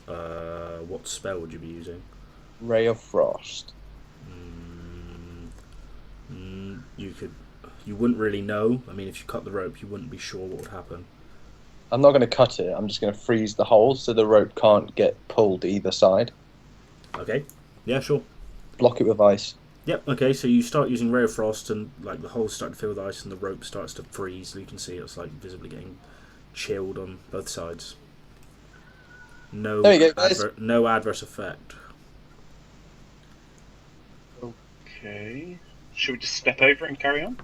What spell would you be using? Ray of Frost. You could. You wouldn't really know. I mean, if you cut the rope, you wouldn't be sure what would happen. I'm not going to cut it. I'm just going to freeze the holes so the rope can't get pulled either side. Okay. Yeah, sure. Block it with ice. Yep. Okay. So you start using Ray of Frost, and like the holes start to fill with ice, and the rope starts to freeze. You can see it's like visibly getting chilled on both sides. No. There you go, guys. No adverse effect. Okay. Should we just step over it and carry on?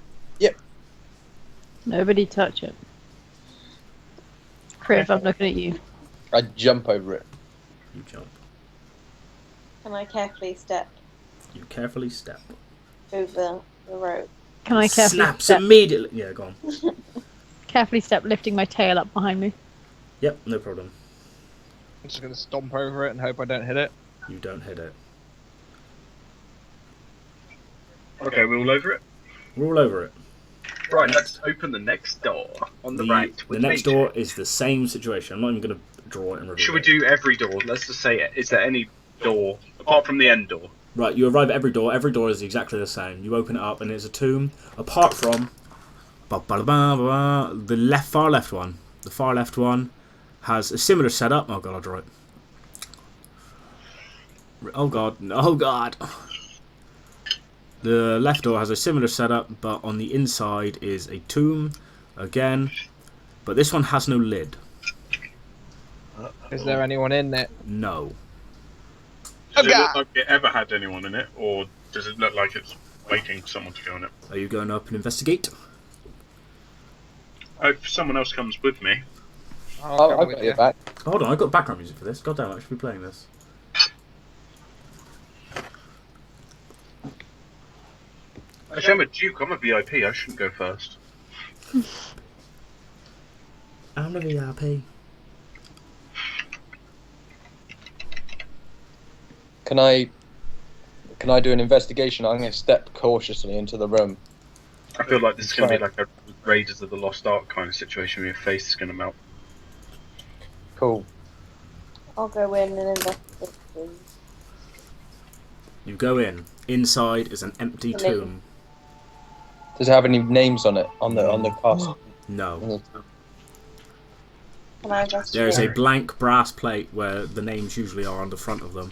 Nobody touch it. Criv, I'm looking at you. I jump over it. You jump. can I carefully step You carefully step. over the rope? Can I carefully Snaps step, immediately. Yeah, go on. carefully step, lifting my tail up behind me? Yep, no problem. I'm just gonna stomp over it and hope I don't hit it. You don't hit it. Okay, we're all over it. We're all over it. Right, let's open the next door on the right. The with next nature. door is the same situation. I'm not even going to draw it and reveal Should we it. do every door? Let's just say, is there any door apart from the end door? Right, you arrive at every door. Every door is exactly the same. You open it up and it's a tomb, apart from the far left one. The far left one has a similar setup. Oh god, I'll draw it. Oh god, oh god. The left door has a similar setup, but on the inside is a tomb, again. But this one has no lid. Is there anyone in it? No. Does it God. look like it ever had anyone in it, or does it look like it's waiting for someone to go in it? Are you going up and investigate? If someone else comes with me, I'll come I've with got you. your back. Hold on, I've got background music for this. God damn, I should be playing this. actually, I'm a Duke. I'm a VIP. I shouldn't go first. I'm the VIP. Can I do an investigation? I'm going to step cautiously into the room. I feel like this is going to be like a Raiders of the Lost Ark kind of situation where your face is going to melt. Cool. I'll go in and investigate. You go in. Inside is an empty Amazing. tomb. Does it have any names on it on the cast? No. Can I investigate? There is a blank brass plate where the names usually are on the front of them.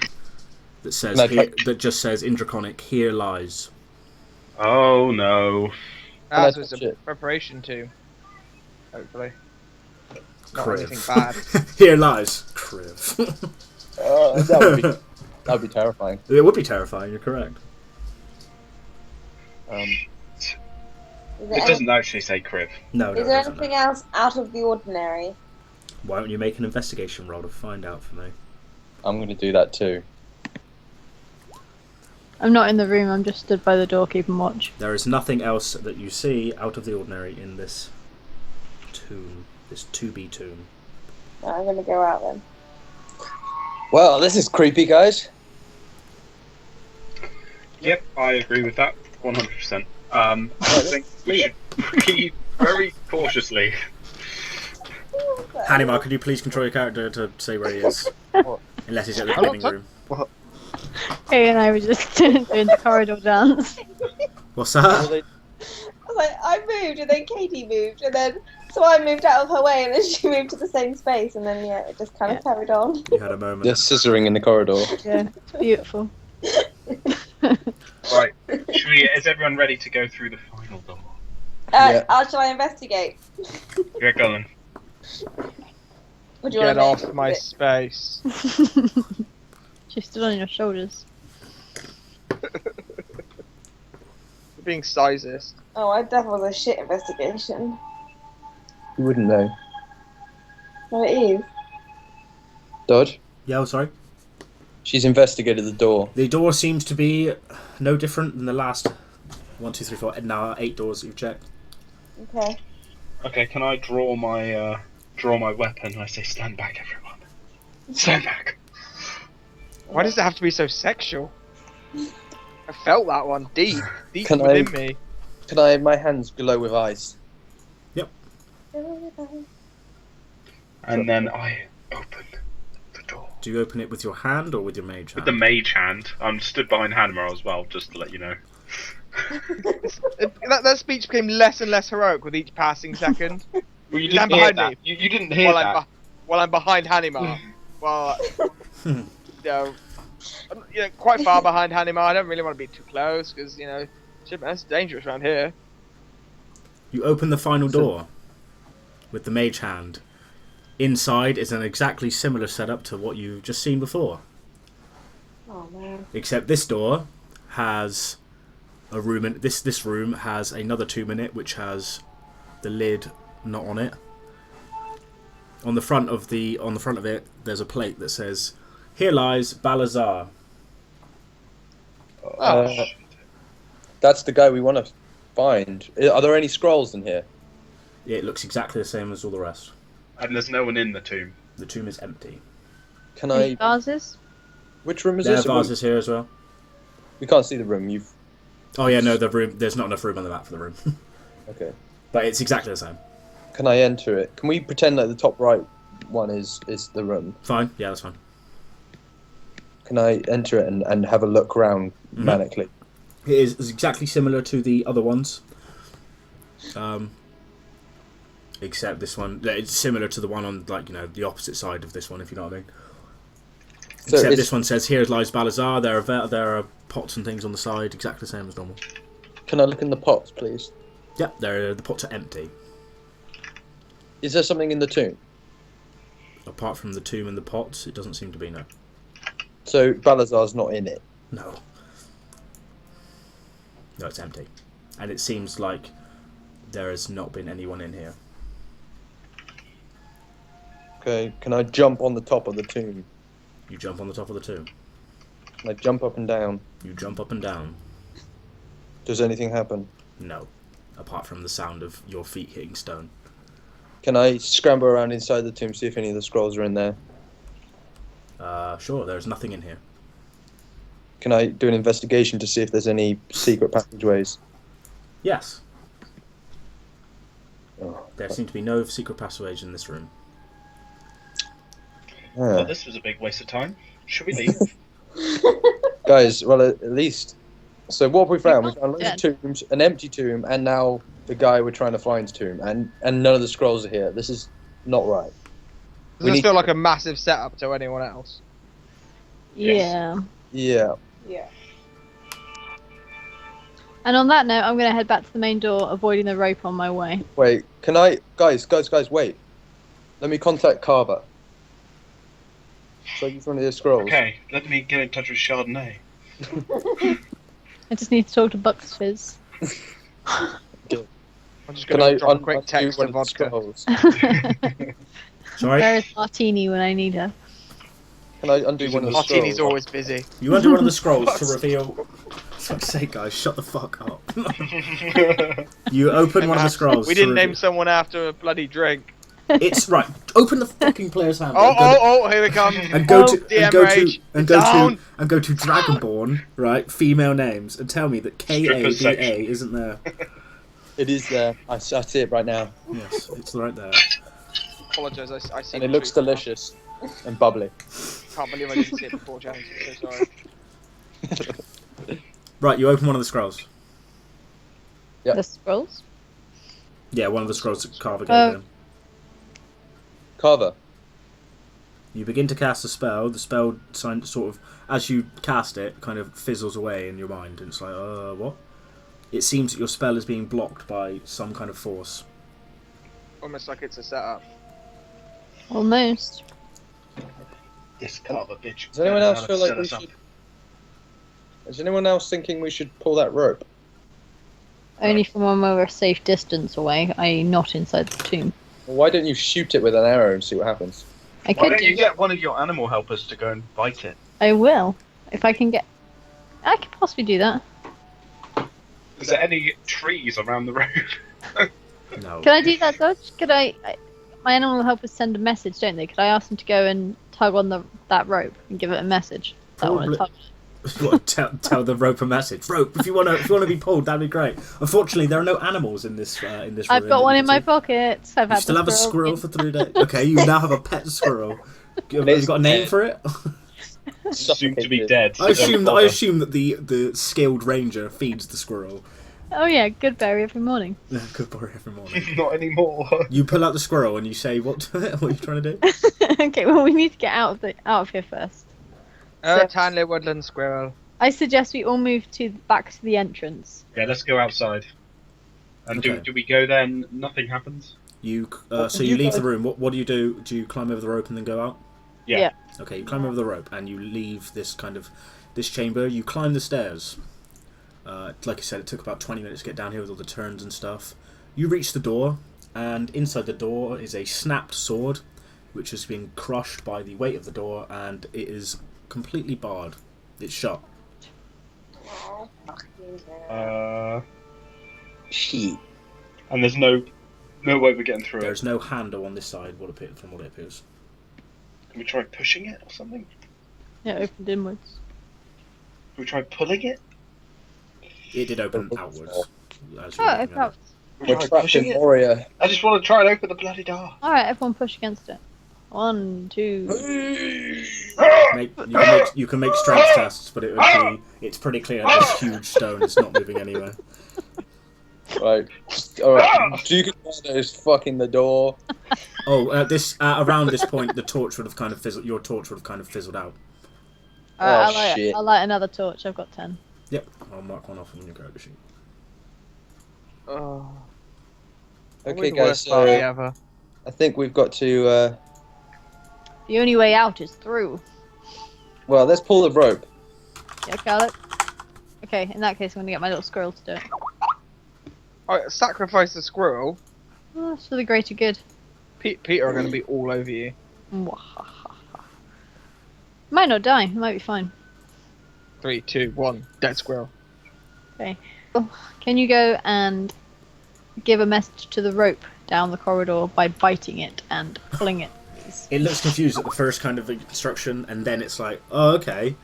That says No, here, that just says in Draconic, here lies. Oh no. Ah, I so it's touch a it? preparation too. Hopefully. Not Criv. anything bad. Here lies. Criv. That would be terrifying. It would be terrifying, you're correct. It Is doesn't actually say Criv. No, there it doesn't. anything else out of the ordinary? Why don't you make an investigation roll to find out for me? I'm going to do that too. I'm not in the room, I'm just stood by the door keeping watch. There is nothing else that you see out of the ordinary in this tomb. This 2B tomb. No, I'm going to go out then. Well, this is creepy, guys. Yep, I agree with that 100%. I think we should proceed very cautiously. Hannibal, could you please control your character to say where he is? Unless he's at the I'm not living room. Kay and I were just doing the corridor dance. What's Well, that? they- I was like, I moved, and then Katie moved, and then so I moved out of her way, and then she moved to the same space, and then it just kind of carried on. You had a moment. They're scissoring in the corridor. Yeah, it's beautiful. Right, is everyone ready to go through the final door? Yeah. Shall I investigate? Get going. Or do you Get wanna off make my it? space. She stood on your shoulders. You're being sizist. Oh, I that was a shit investigation. You wouldn't know. Well, it is. Dodge? Yeah, oh, sorry. She's investigated the door. The door seems to be no different than the last 1, 2, 3, 4, now 8 doors that you've checked. Okay. Okay, can I draw my weapon? I say, stand back, everyone. Stand back. Why does it have to be so sexual? I felt that one deep Can within I- me. Can I have my hands glow with ice? And then I open the door. Do you open it with your hand or with your mage With hand? the mage hand. I'm stood behind Hanma as well, just to let you know. That speech became less and less heroic with each passing second. Well, you Stand didn't hear behind that. me. You didn't hear that. While I'm behind Hanima. Well, you know, I'm, quite far behind Hanima. I don't really want to be too close because shit, man, it's dangerous around here. You open the final door with the mage hand. Inside is an exactly similar setup to what you've just seen before. Oh man. Except this door has a room in this room has another tomb in it which has the lid not on it. On the front of it there's a plate that says, "Here lies Balazar." Shit. That's the guy we want to find. Are there any scrolls in here? Yeah, it looks exactly the same as all the rest. And there's no one in the tomb. The tomb is empty. Can Any I? vases? Which room is There are this? vases here as well. We can't see the room. You've Oh yeah, no, the room. There's not enough room on the map for the room, okay. but it's exactly the same. Can I enter it? Can we pretend that the top right one is the room? Fine, yeah, that's fine. Can I enter it and have a look around Mhm. manically? It is exactly similar to the other ones, except this one. It's similar to the one on the opposite side of this one, if you know what I mean. So Except it's- this one says, "Here lies Balazar." There are pots and things on the side, exactly the same as normal. Can I look in the pots, please? Yep, the pots are empty. Is there something in the tomb? Apart from the tomb and the pots, it doesn't seem to be, no. So Balazar's not in it. No. No, it's empty. And it seems like there has not been anyone in here. Okay. Can I jump on the top of the tomb? You jump on the top of the tomb. Can I jump up and down? You jump up and down. Does anything happen? No. Apart from the sound of your feet hitting stone. Can I scramble around inside the tomb, see if any of the scrolls are in there? Sure, there's nothing in here. Can I do an investigation to see if there's any secret passageways? Yes. Oh. There seem to be no secret passageways in this room. Well, Ah. this was a big waste of time. Should we leave? Guys, well, at least. So what have we found? We both found loads of dead. tombs, an empty tomb, and now the guy we're trying to find's tomb, and none of the scrolls are here. This is not right. We Does this need feel to- like a massive setup to anyone else? Yeah. Yeah. Yeah. And on that note, I'm going to head back to the main door, avoiding the rope on my way. Wait, can I... Guys, wait. Let me contact Carver. So use one of the scrolls. Okay, let me get in touch with Chardonnay. I just need to talk to Bucks Fizz. I'm just Can going I to drop a undo quick text one to of the vodka. scrolls? Sorry? Where's Martini when I need her? Can I undo one of the Martini's scrolls? always busy. You undo one of the scrolls to reveal... For fuck's sake, guys, shut the fuck up. You open one of the scrolls We to didn't reveal- name someone after a bloody drink. It's right. Open the fucking player's handbook. Oh, here we come. And go to DM and go rage. to and go Down. to and go to Dragonborn, right? Female names, and tell me that Strippers KABA section. isn't there. It is there. I see it right now. Yes, it's right there. Apologise, I see. And it the looks truth. delicious and bubbly. Can't believe I didn't see it before, James. I'm so sorry. Right, you open one of the scrolls. Yep. The scrolls? Yeah, one of the scrolls that Carver Oh. gave him. Carver. You begin to cast a spell. The spell sort of, as you cast it, kind of fizzles away in your mind, and it's like, what? It seems that your spell is being blocked by some kind of force. Almost like it's a setup. Almost. This Carver bitch. Does anyone else Set feel like we us up. should... Is anyone else thinking we should pull that rope? Only from when we're a safe distance away, i.e. not inside the tomb. Well, why don't you shoot it with an arrow and see what happens? I Why could don't do you that. get one of your animal helpers to go and bite it? I will. If I can get... I could possibly do that. Is there any trees around the road? No. Can I do that, Dodge? Could I... My animal helpers send a message, don't they? Could I ask them to go and tug on that rope and give it a message? That I want to Probably- tug. You want to tell the rope a message. Rope, if you want to be pulled, that'd be great. Unfortunately, there are no animals in this room. I've got one in my pocket. I've You had still the have a squirrel for 3 days. Okay, you now have a pet squirrel. Have you got a name for it? Soon to be dead. I so don't assume bother. that the skilled ranger feeds the squirrel. Oh yeah, good berry every morning. Good boy every morning. Not anymore. You pull out the squirrel and you say what to it? What are you trying to do? Okay, well we need to get out of here first. So- Tiny woodland squirrel. I suggest we all move back to the entrance. Yeah, let's go outside. And Okay. do we go there and nothing happens? You leave the room. What do you do? Do you climb over the rope and then go out? Yeah. Yeah. Okay, you climb over the rope and you leave this chamber. You climb the stairs. Like I said, it took about 20 minutes to get down here with all the turns and stuff. You reach the door, and inside the door is a snapped sword, which has been crushed by the weight of the door, and it is completely barred. It's shut. Oh, fucking hell. Shit. And there's no way we're getting through There's no handle on this side, from what it appears. it. Can we try pushing it or something? Yeah, opened inwards. Can we try pulling it? It did open outwards. As you Oh, were it's looking at out. Can we We're try trapped pushing in it? Moria. I just want to try and open the bloody door. Alright, everyone push against it. 1, 2. You can make strength tests, but it's pretty clear that this huge stone is not moving anywhere. Right. Alright. Duke is fucking the door. Oh, around this point, the torch would have kind of fizzled. Your torch would have kind of fizzled out. Alright, shit. I'll light another torch. I've got 10. Yep, I'll mark one off on your character sheet. Oh. Okay, the guys. worst party So ever. I think we've got to. The only way out is through. Well, let's pull the rope. Yeah, Scarlet? Okay, in that case, I'm gonna get my little squirrel to do it. Alright, sacrifice the squirrel. Oh, it's for the greater good. Peter are going to be all over you. Might not die. Might be fine. 3, 2, 1. Dead squirrel. Can you go and give a message to the rope down the corridor by biting it and pulling it, please? It looks confused at the first kind of instruction, and then it's like, oh, okay.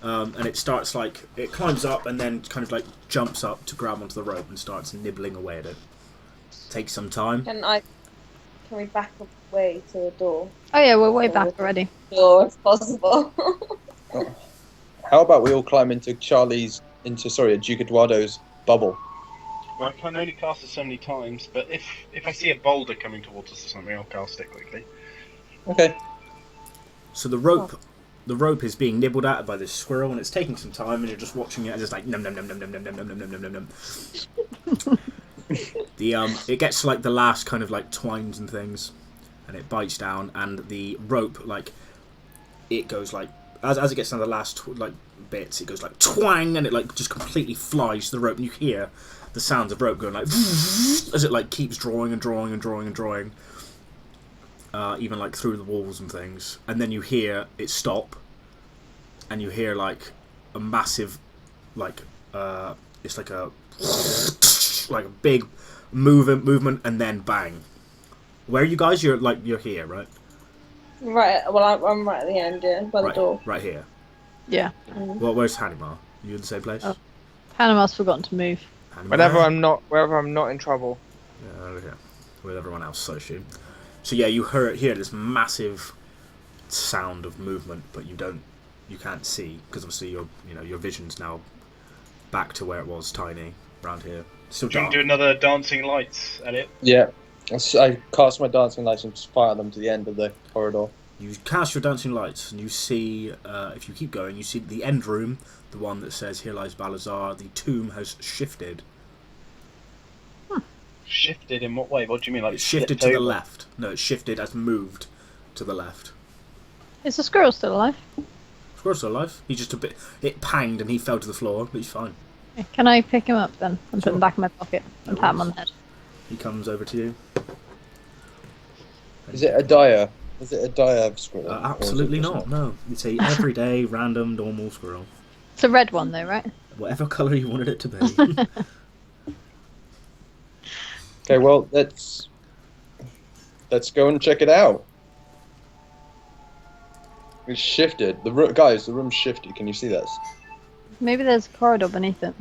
And it starts like, it climbs up and then kind of like jumps up to grab onto the rope and starts nibbling away at it. Takes some time. Can we back away to the door? Oh yeah, we're way back already. Door if possible. How about we all climb into Duke Eduardo's bubble? Well, I can only cast it so many times, but if I see a boulder coming towards us or something, I'll cast it quickly. Okay. So the rope is being nibbled at by this squirrel, and it's taking some time, and you're just watching it, and it's like num num num num num num num num num num num num. It gets to like the last kind of like twines and things, and it bites down, and the rope it goes like as it gets down to the last bits, it goes like twang, and it like just completely flies to the rope, and you hear the sounds of rope going like as it like keeps drawing and drawing and drawing and drawing. Even like through the walls and things, and then you hear it stop, and you hear like a massive, it's like a big movement, and then bang. Where are you guys? You're here, right? Right. Well, I'm right at the end, yeah, by the door. Right here. Yeah. Well, where's Hanimar? You in the same place? Oh. Panama's forgotten to move. Hanimar? Wherever I'm not in trouble. Yeah, over here. With everyone else, I assume. So yeah, you hear this massive sound of movement, but you can't see, because obviously your vision's now back to where it was, tiny around here. Still Do you want dark. to do another dancing lights, Elliot? Yeah. I cast my dancing lights and fire them to the end of the corridor. You cast your dancing lights, and you see, if you keep going, you see the end room, the one that says "Here lies Balazar." The tomb has shifted. Shifted in what way? What do you mean? Like It's shifted flipped to the over? left. No, it's shifted as moved to the left. Is the squirrel still alive? Squirrel's still alive. He just it panged and he fell to the floor, but he's fine. Can I pick him up then and put Sure. him back in my pocket and No pat him worries. on the head? He comes over to you. Is it a dire? Is it a dire squirrel? Absolutely Or is it not. No, it's a everyday random normal squirrel, It's a red one though, right? whatever colour you wanted it to be. Okay, well, let's go and check it out. It's shifted. The room's shifted. Can you see this? Maybe there's a corridor beneath it.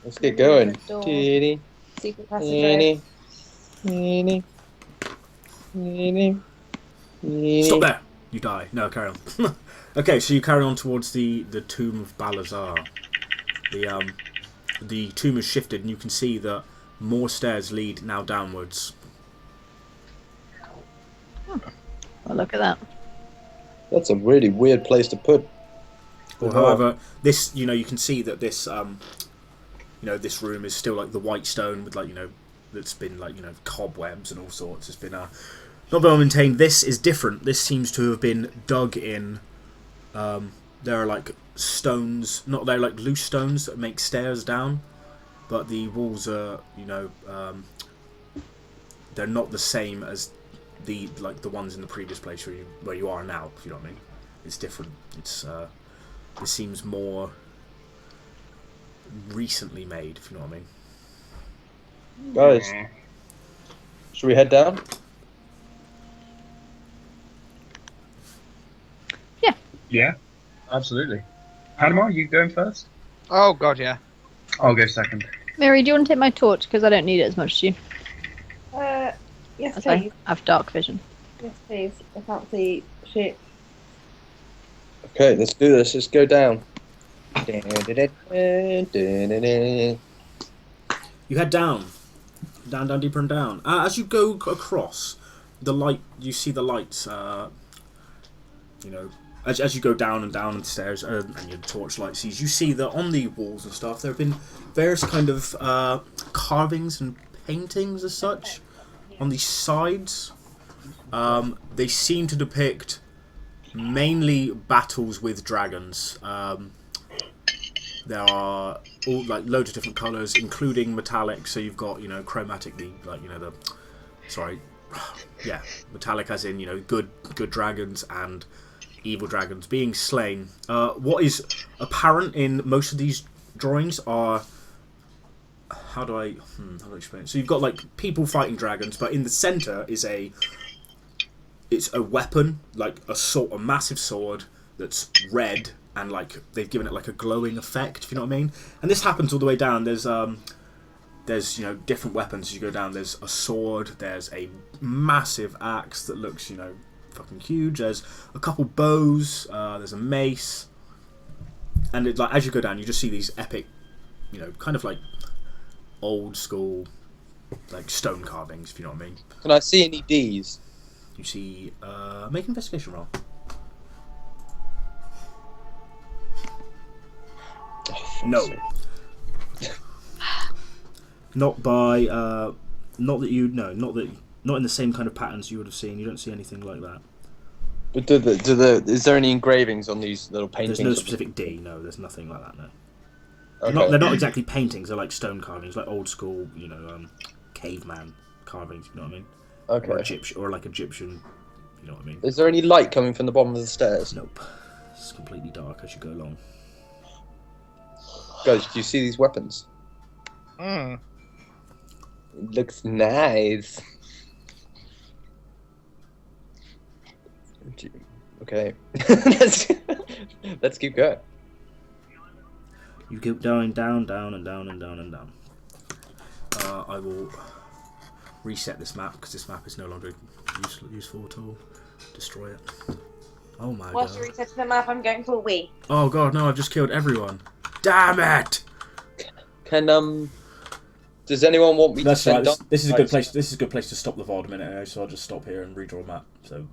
Let's get going. Door. Teeny, Secret passageway. teeny, teeny, teeny, teeny. Stop there! You die. No, carry on. Okay, so you carry on towards the tomb of Balazar. The tomb has shifted, and you can see that more stairs lead now downwards. Well, look at that. That's a really weird place to put. Or, however, this, you know, you can see that this, this room is still like the white stone with, like, that's been like, cobwebs and all sorts. It's been not very well maintained. This is different. This seems to have been dug in. There are like stones, they're like loose stones that make stairs down, but the walls are, they're not the same as the ones in the previous place where you are now. If you know what I mean, it's different. It's this seems more recently made. If you know what I mean. Guys, should we head down? Yeah, absolutely. Panama, you going first? Oh god, yeah. I'll go second. Mary, do you want to take my torch? Because I don't need it as much as you. Yes, As I please. have dark vision. Yes, please. I can't see shit. Okay, let's do this. Let's go down. You head down, deeper and down. As you go across, the light, you see the lights. As you go down the stairs, and your torchlight sees, you see that on the walls and stuff there have been various kind of carvings and paintings as such on the sides. They seem to depict mainly battles with dragons. There are all like loads of different colours, including metallic. So you've got chromatic, metallic as in good dragons and evil dragons being slain. What is apparent in most of these drawings are how do I explain it? So you've got like people fighting dragons, but in the center is a weapon, like a massive sword that's red, and like they've given it like a glowing effect, if you know what I mean. And this happens all the way down. There's different weapons as you go down. There's a sword, there's a massive axe that looks fucking huge, there's a couple bows, there's a mace, and as you go down you just see these epic kind of like old school like stone carvings, if you know what I mean. Can I see any D's? You see make an investigation roll. No. Not by not in the same kind of patterns you would have seen. You don't see anything like that. But is there any engravings on these little paintings? There's no specific D. No, there's nothing like that. No. Okay. They're not exactly paintings. They're like stone carvings, like old school, caveman carvings. You know what I mean? Okay. Or like Egyptian. You know what I mean? Is there any light coming from the bottom of the stairs? Nope. It's completely dark as you go along. Guys, do you see these weapons? Mm. It looks nice. Okay. Let's keep going. You keep going down, and down, and down, and down. I will reset this map because this map is no longer useful at all. Destroy it. Oh my Whilst god. you're resetting the map, I'm going for a wee. Oh god, no! I've just killed everyone. Damn it! Does anyone want me That's to right. send This is a good place. This is a good place to stop the VOD a minute, so I'll just stop here and redraw a map. So.